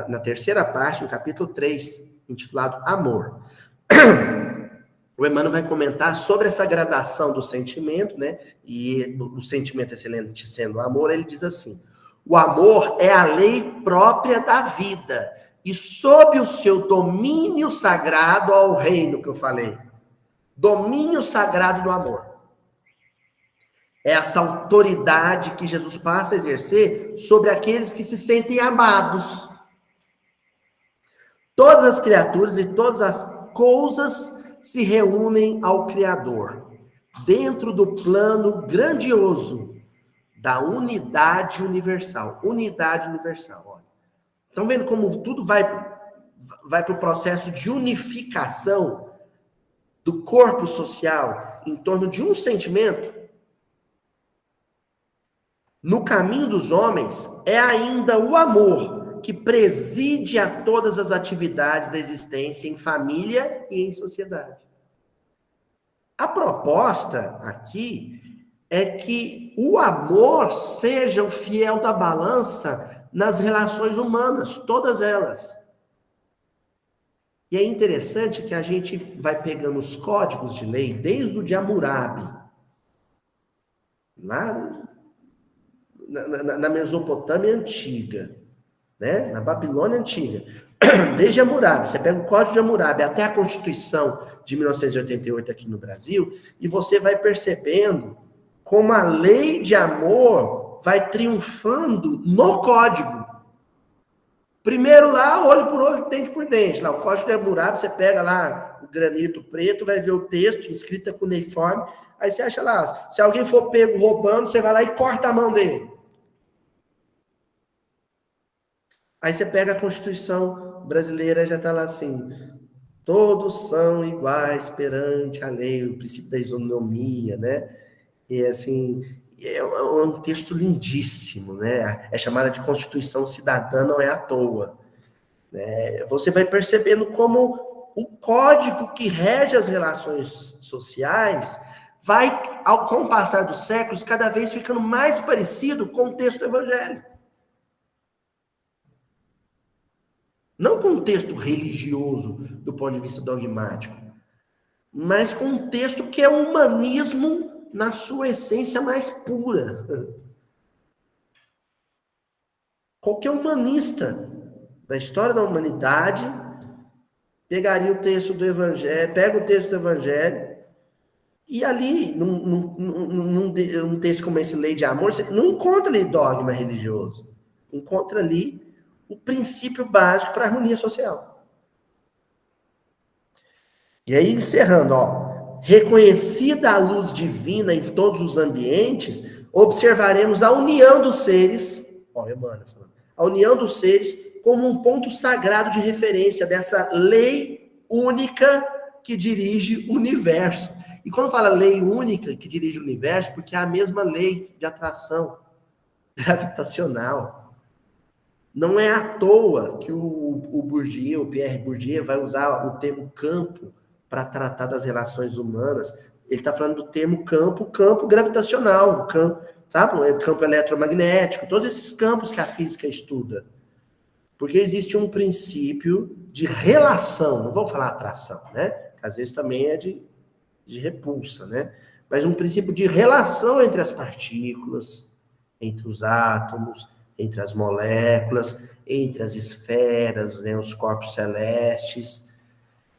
na terceira parte, no capítulo 3, intitulado Amor. O Emmanuel vai comentar sobre essa gradação do sentimento, né? E o sentimento excelente sendo o amor, ele diz assim: o amor é a lei própria da vida, e sob o seu domínio sagrado ao reino que eu falei. Domínio sagrado do amor. É essa autoridade que Jesus passa a exercer sobre aqueles que se sentem amados. Todas as criaturas e todas as coisas se reúnem ao Criador, dentro do plano grandioso da unidade universal. Unidade universal, olha. Estão vendo como tudo vai para o processo de unificação do corpo social em torno de um sentimento? No caminho dos homens é ainda o amor que preside a todas as atividades da existência em família e em sociedade. A proposta aqui é que o amor seja o fiel da balança nas relações humanas, todas elas. E é interessante que a gente vai pegando os códigos de lei desde o de Hammurabi, lá na Mesopotâmia antiga, né? Na Babilônia antiga, desde Hammurabi, você pega o Código de Hammurabi até a Constituição de 1988 aqui no Brasil, e você vai percebendo como a lei de amor vai triunfando no código. Primeiro lá, olho por olho, dente por dente. Lá, o Código de Hammurabi, você pega lá o granito preto, vai ver o texto, escrito com cuneiforme, aí você acha lá, se alguém for pego roubando, você vai lá e corta a mão dele. Aí você pega a Constituição brasileira, já está lá assim: todos são iguais perante a lei, o princípio da isonomia, né? E assim, é um texto lindíssimo, né? É chamada de Constituição Cidadã, não é à toa. Né? Você vai percebendo como o código que rege as relações sociais vai, com o passar dos séculos, cada vez ficando mais parecido com o texto do Evangelho. Não com um texto religioso, do ponto de vista dogmático, mas com um texto que é o humanismo na sua essência mais pura. Qualquer humanista da história da humanidade pegaria o texto do Evangelho, pega o texto do Evangelho, e ali, num texto como esse, Lei de Amor, você não encontra ali dogma religioso. Encontra ali o princípio básico para a harmonia social. E aí, encerrando, ó, reconhecida a luz divina em todos os ambientes, observaremos a união dos seres, ó, Emmanuel falando, a união dos seres como um ponto sagrado de referência dessa lei única que dirige o universo. E quando fala lei única que dirige o universo, porque é a mesma lei de atração gravitacional. Não é à toa que o Bourdieu, o Pierre Bourdieu, vai usar o termo campo para tratar das relações humanas. Ele está falando do termo campo gravitacional, campo, sabe? Campo eletromagnético, todos esses campos que a física estuda. Porque existe um princípio de relação, não vou falar atração, né? Que às vezes também é de repulsa, né? Mas um princípio de relação entre as partículas, entre os átomos, entre as moléculas, entre as esferas, né, os corpos celestes.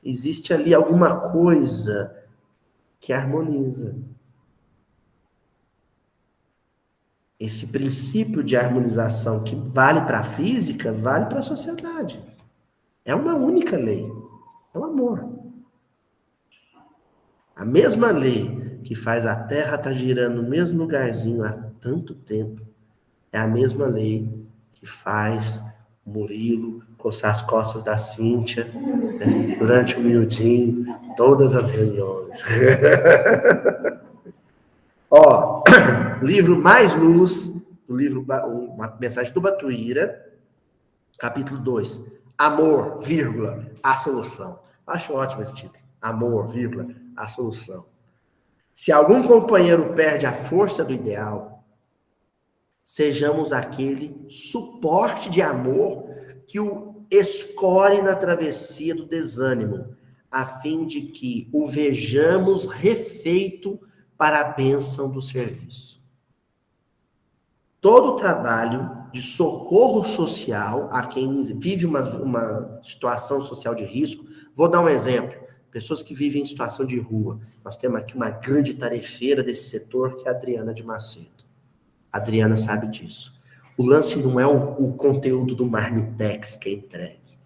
Existe ali alguma coisa que harmoniza. Esse princípio de harmonização que vale para a física, vale para a sociedade. É uma única lei. É o amor. A mesma lei que faz a Terra estar girando no mesmo lugarzinho há tanto tempo, é a mesma lei que faz o Murilo coçar as costas da Cíntia, né, durante o miudinho, todas as reuniões. Ó, livro Mais Luz, o livro Uma Mensagem do Batuíra, capítulo 2. Amor, vírgula, a solução. Acho ótimo esse título. Amor, vírgula, a solução. Se algum companheiro perde a força do ideal, sejamos aquele suporte de amor que o escore na travessia do desânimo, a fim de que o vejamos refeito para a bênção do serviço. Todo o trabalho de socorro social a quem vive uma situação social de risco, vou dar um exemplo, pessoas que vivem em situação de rua. Nós temos aqui uma grande tarefeira desse setor, que é a Adriana de Macedo. A Adriana sabe disso. O lance não é o conteúdo do Marmitex que é entregue,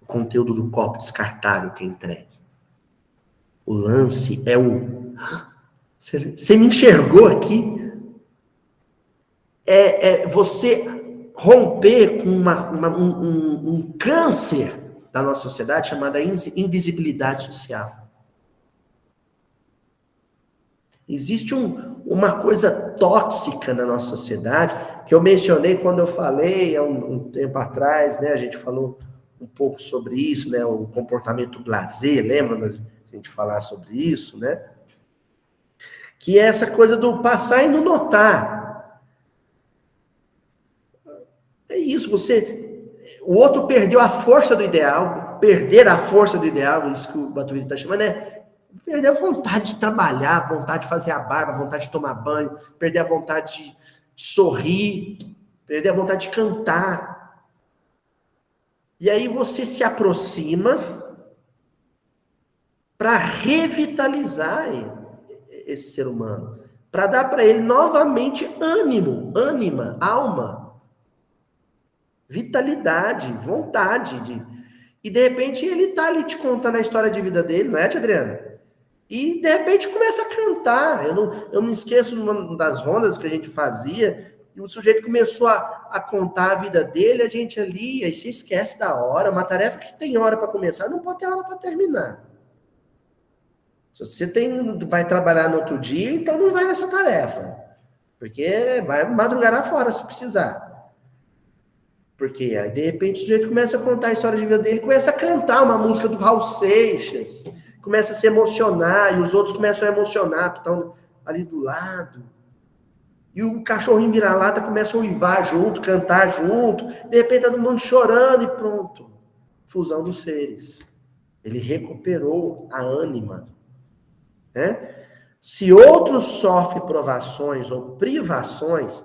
o conteúdo do copo descartável que é entregue. O lance é o... Você me enxergou aqui? É você romper com um câncer da nossa sociedade chamada invisibilidade social. Existe uma coisa tóxica na nossa sociedade, que eu mencionei quando eu falei há um tempo atrás, né? A gente falou um pouco sobre isso, né? O comportamento blasé, lembra da gente falar sobre isso, né? Que é essa coisa do passar e não notar. É isso, o outro perdeu a força do ideal, perder a força do ideal, isso que o Batuíra está chamando, né? Perder a vontade de trabalhar, a vontade de fazer a barba, a vontade de tomar banho, perder a vontade de sorrir, perder a vontade de cantar. E aí você se aproxima para revitalizar esse ser humano, para dar para ele novamente ânimo, ânima, alma, vitalidade, vontade e de repente ele tá ali te contando a história de vida dele, não é, tia Adriana? E de repente começa a cantar. Eu não esqueço uma das rondas que a gente fazia, e o sujeito começou a contar a vida dele, a gente ali, aí você esquece da hora, uma tarefa que tem hora para começar, não pode ter hora para terminar. Se você vai trabalhar no outro dia, então não vai nessa tarefa, porque vai madrugar fora se precisar. Porque aí, de repente, o sujeito começa a contar a história de vida dele, começa a cantar uma música do Raul Seixas, começa a se emocionar, e os outros começam a emocionar, estão ali do lado. E o cachorrinho vira-lata começa a uivar junto, cantar junto, de repente tá todo mundo chorando e pronto. Fusão dos seres. Ele recuperou a ânima. Né? Se outros sofrem provações ou privações,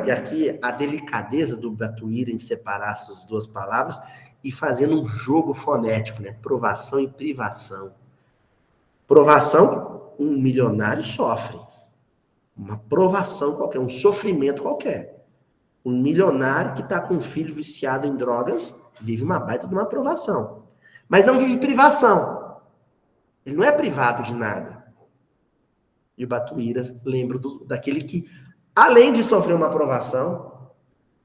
e aqui a delicadeza do Batuíra em separar essas duas palavras e fazendo um jogo fonético, né? Provação e privação. Provação, um milionário sofre. Uma provação qualquer, um sofrimento qualquer. Um milionário que está com um filho viciado em drogas vive uma baita de uma provação. Mas não vive privação. Ele não é privado de nada. E o Batuíra lembra daquele que, além de sofrer uma provação,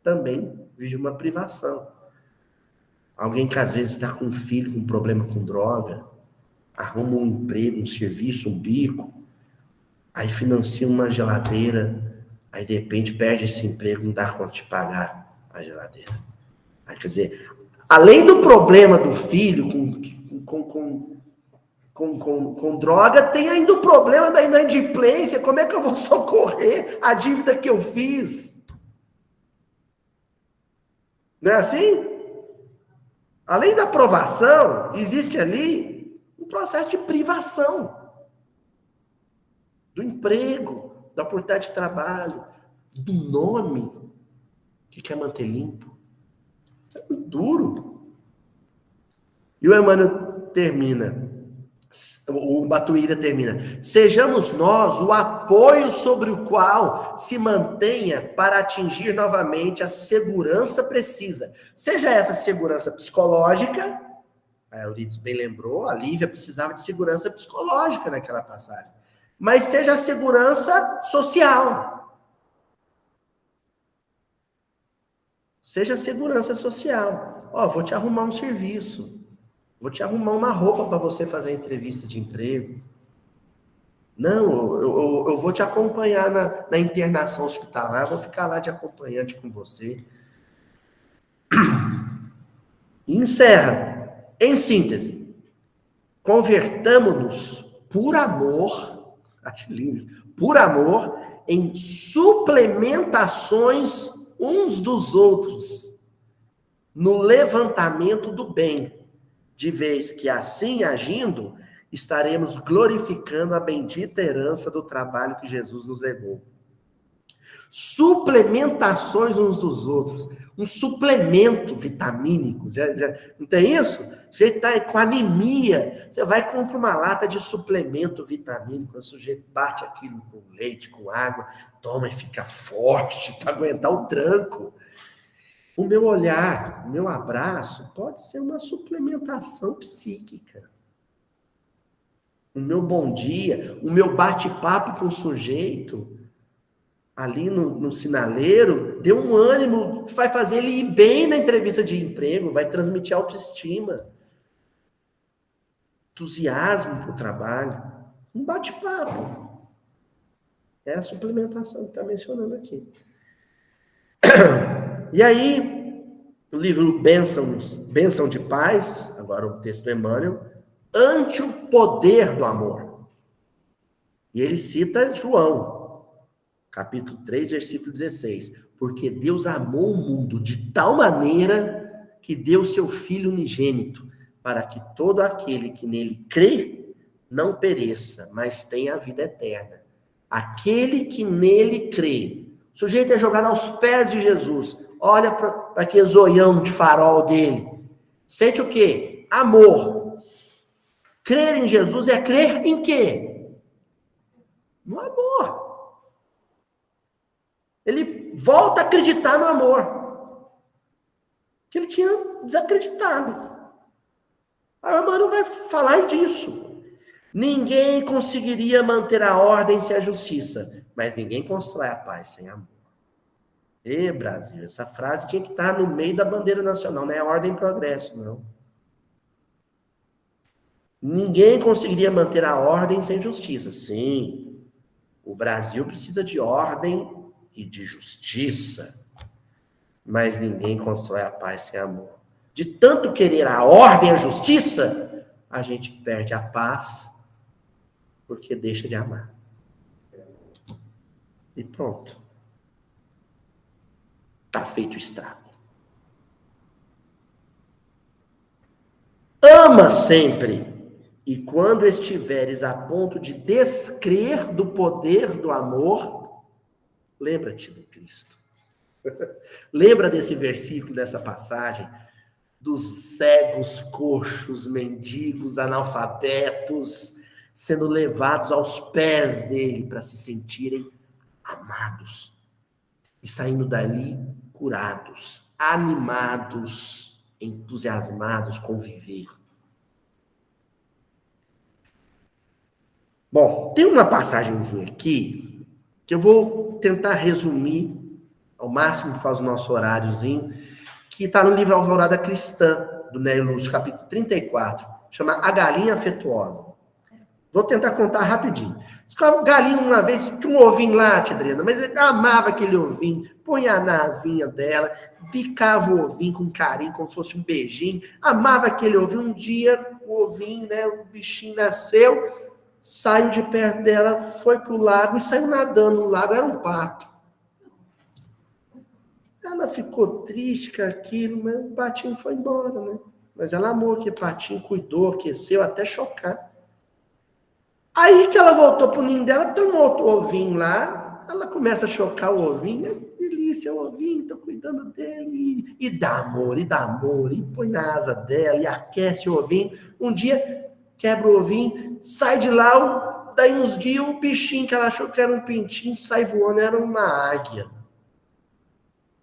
também vive uma privação. Alguém que às vezes está com um filho com problema com droga, arruma um emprego, um serviço, um bico, aí financia uma geladeira, aí de repente perde esse emprego, não dá conta de pagar a geladeira. Aí, quer dizer, além do problema do filho com droga, tem ainda o problema da inadimplência. Como é que eu vou socorrer a dívida que eu fiz? Não é assim? Além da aprovação, existe ali um processo de privação do emprego, da oportunidade de trabalho, do nome que quer manter limpo. Isso é muito duro. E o Emmanuel termina, o Batuíra termina: sejamos nós o apoio sobre o qual se mantenha para atingir novamente a segurança precisa. Seja essa segurança psicológica, a Euridice bem lembrou, a Lívia precisava de segurança psicológica naquela passagem, mas seja a segurança social. Seja a segurança social. Ó, vou te arrumar um serviço. Vou te arrumar uma roupa para você fazer a entrevista de emprego. Não, eu vou te acompanhar na internação hospitalar, eu vou ficar lá de acompanhante com você. E encerra. Em síntese, convertamo-nos por amor, acho lindo isso, por amor, em suplementações uns dos outros, no levantamento do bem, de vez que assim agindo, estaremos glorificando a bendita herança do trabalho que Jesus nos legou. Suplementações uns dos outros, um suplemento vitamínico, não tem isso? Você está com anemia, você vai e compra uma lata de suplemento vitamínico, o sujeito bate aquilo com leite, com água, toma e fica forte para aguentar o tranco. O meu olhar, o meu abraço pode ser uma suplementação psíquica. O meu bom dia, o meu bate-papo com o sujeito ali no sinaleiro, deu um ânimo, vai fazer ele ir bem na entrevista de emprego, vai transmitir autoestima, entusiasmo para o trabalho. Um bate-papo. É a suplementação que está mencionando aqui. E aí, o livro Bênção de Paz, agora o texto do Emmanuel, ante o poder do amor. E ele cita João, capítulo 3, versículo 16. Porque Deus amou o mundo de tal maneira que deu seu Filho unigênito, para que todo aquele que nele crê não pereça, mas tenha a vida eterna. Aquele que nele crê. O sujeito é jogado aos pés de Jesus. Olha para aquele zoião de farol dele. Sente o quê? Amor. Crer em Jesus é crer em quê? No amor. Ele volta a acreditar no amor. Que ele tinha desacreditado. Aí o Emmanuel vai falar disso. Ninguém conseguiria manter a ordem sem a justiça, mas ninguém constrói a paz sem amor. E Brasil, essa frase tinha que estar no meio da bandeira nacional, não é ordem e progresso, não. Ninguém conseguiria manter a ordem sem justiça. Sim, o Brasil precisa de ordem e de justiça, mas ninguém constrói a paz sem amor. De tanto querer a ordem e a justiça, a gente perde a paz porque deixa de amar. E pronto. Está feito o estrago. Ama sempre, e quando estiveres a ponto de descrer do poder do amor, lembra-te do Cristo. Lembra desse versículo, dessa passagem, dos cegos, coxos, mendigos, analfabetos, sendo levados aos pés dele para se sentirem amados. E saindo dali curados, animados, entusiasmados com viver. Bom, tem uma passagenzinha aqui que eu vou tentar resumir ao máximo por causa do nosso horáriozinho, que está no livro Alvorada Cristã, do Nélio Lúcio, capítulo 34, chama A Galinha Afetuosa. Vou tentar contar rapidinho. Escova galinha uma vez, tinha um ovinho lá, tia Adriana, mas ele amava aquele ovinho, punha na asinha dela, picava o ovinho com carinho, como se fosse um beijinho, amava aquele ovinho. Um dia, o ovinho, né, o bichinho nasceu, saiu de perto dela, foi pro lago e saiu nadando no lago, era um pato. Ela ficou triste com aquilo, mas o patinho foi embora, né? Mas ela amou aquele patinho, cuidou, aqueceu, até chocar. Aí que ela voltou pro ninho dela, tem um outro ovinho lá, ela começa a chocar o ovinho, é delícia, o ovinho, tô cuidando dele, e dá amor, e põe na asa dela, e aquece o ovinho. Um dia, quebra o ovinho, sai de lá, daí uns dias, o bichinho que ela achou que era um pintinho, sai voando, era uma águia,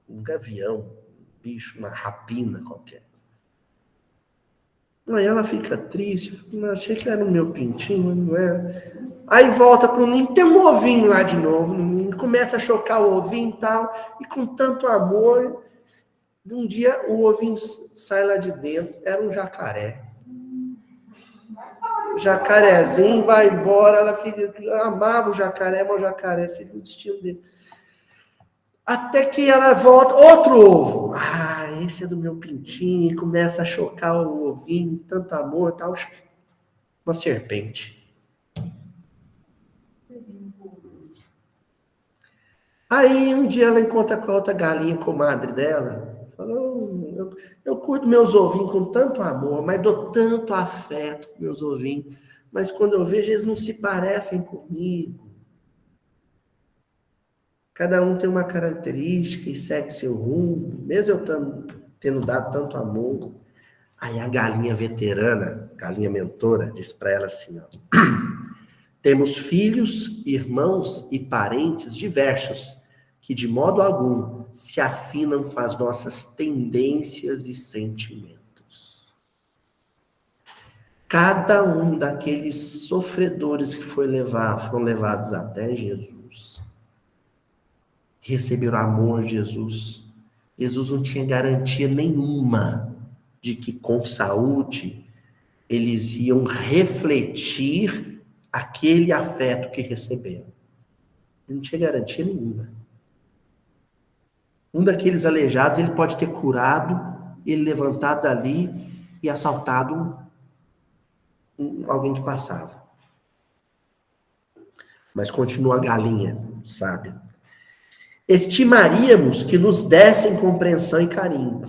um gavião, um bicho, uma rapina qualquer. Aí ela fica triste, achei que era o meu pintinho, mas não era. Aí volta pro ninho, tem um ovinho lá de novo no ninho, começa a chocar o ovinho e tal, e com tanto amor, um dia o ovinho sai lá de dentro, era um jacaré. O jacarezinho vai embora, ela fica, amava o jacaré, mas o jacaré seguiu o destino dele. Até que ela volta, outro ovo. Ah, esse é do meu pintinho, e começa a chocar o ovinho, tanto amor, tal. Uma serpente. Aí um dia ela encontra com a outra galinha, comadre dela, falou, eu cuido meus ovinhos com tanto amor, mas dou tanto afeto com meus ovinhos, mas quando eu vejo, eles não se parecem comigo. Cada um tem uma característica e segue seu rumo, mesmo eu tendo dado tanto amor. Aí a galinha veterana, galinha mentora, diz para ela assim, ó, temos filhos, irmãos e parentes diversos, que de modo algum se afinam com as nossas tendências e sentimentos. Cada um daqueles sofredores que foram levados até Jesus, receberam amor de Jesus. Jesus não tinha garantia nenhuma de que com saúde eles iam refletir aquele afeto que receberam. Ele não tinha garantia nenhuma. Um daqueles aleijados, ele pode ter curado, ele levantado dali e assaltado alguém que passava. Mas continua a galinha, sabe? Estimaríamos que nos dessem compreensão e carinho,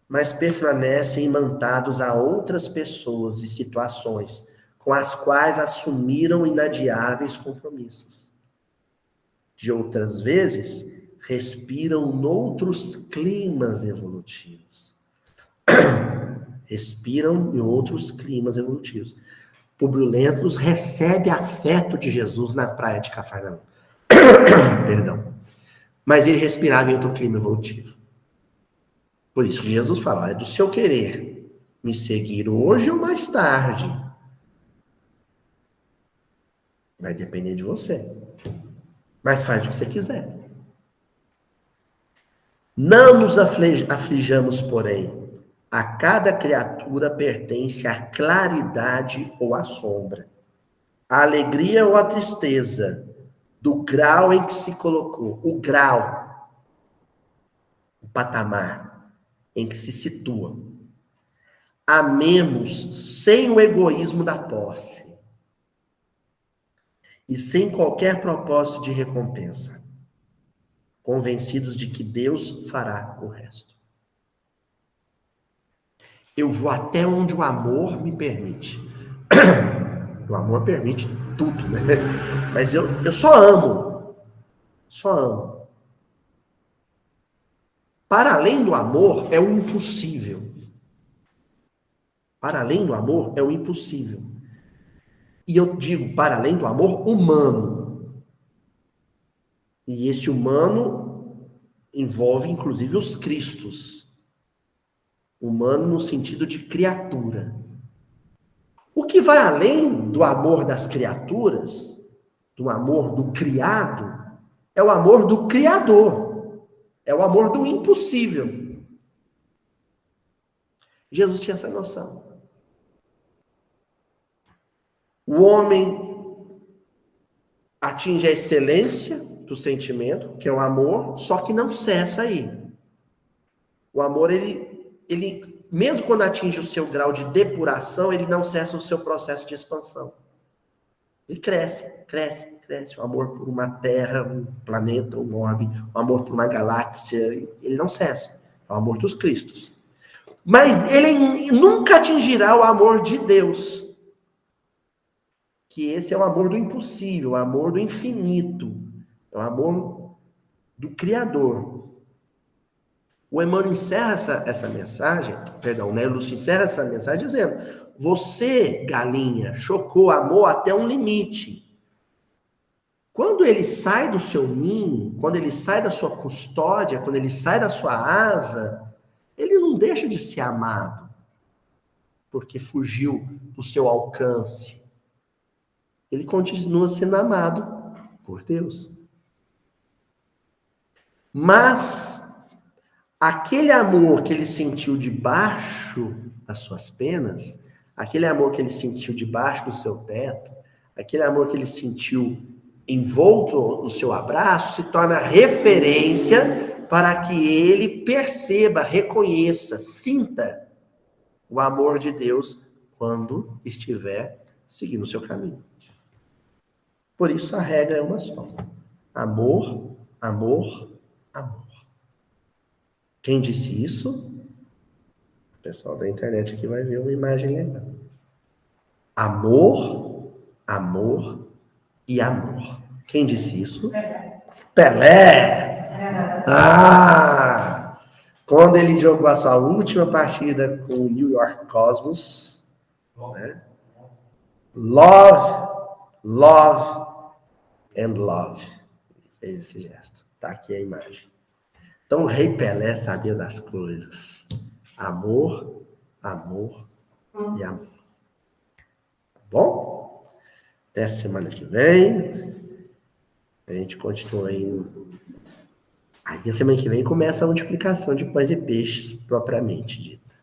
mas permanecem imantados a outras pessoas e situações com as quais assumiram inadiáveis compromissos. De outras vezes, respiram noutros climas evolutivos. Respiram em outros climas evolutivos. Públio Lentulus recebe afeto de Jesus na praia de Cafarnaum. Perdão. Mas ele respirava em outro clima evolutivo. Por isso que Jesus fala, é do seu querer me seguir hoje ou mais tarde. Vai depender de você. Mas faz o que você quiser. Não nos aflijamos, porém. A cada criatura pertence a claridade ou a sombra, a alegria ou a tristeza, do grau em que se colocou, o grau, o patamar em que se situa. Amemos sem o egoísmo da posse e sem qualquer propósito de recompensa, convencidos de que Deus fará o resto. Eu vou até onde o amor me permite. O amor permite tudo, né? Mas eu só amo. Só amo. Para além do amor é o impossível. Para além do amor é o impossível. E eu digo para além do amor humano. E esse humano envolve inclusive os cristos. Humano no sentido de criatura. O que vai além do amor das criaturas, do amor do criado, é o amor do Criador. É o amor do impossível. Jesus tinha essa noção. O homem atinge a excelência do sentimento, que é o amor, só que não cessa aí. O amor, ele mesmo quando atinge o seu grau de depuração, ele não cessa o seu processo de expansão. Ele cresce, cresce, cresce. O amor por uma terra, um planeta, um orbe, o amor por uma galáxia, ele não cessa. É o amor dos Cristos. Mas ele nunca atingirá o amor de Deus. Que esse é o amor do impossível, o amor do infinito. É o amor do Criador. O Emmanuel encerra essa mensagem, perdão, né? O Lúcio encerra essa mensagem dizendo: você, galinha, chocou amor até um limite. Quando ele sai do seu ninho, quando ele sai da sua custódia, quando ele sai da sua asa, ele não deixa de ser amado, porque fugiu do seu alcance. Ele continua sendo amado por Deus. Mas aquele amor que ele sentiu debaixo das suas penas, aquele amor que ele sentiu debaixo do seu teto, aquele amor que ele sentiu envolto no seu abraço, se torna referência para que ele perceba, reconheça, sinta o amor de Deus quando estiver seguindo o seu caminho. Por isso a regra é uma só. Amor, amor, amor. Quem disse isso? O pessoal da internet aqui vai ver uma imagem legal. Amor, amor e amor. Quem disse isso? Pelé! Ah! Quando ele jogou a sua última partida com o New York Cosmos, né? Love, love and love. Ele fez esse gesto. Tá aqui a imagem. Então o Rei Pelé sabia das coisas. Amor, amor e amor. Tá bom? Até semana que vem. A gente continua indo. Aí a semana que vem começa a multiplicação de pães e peixes propriamente dita.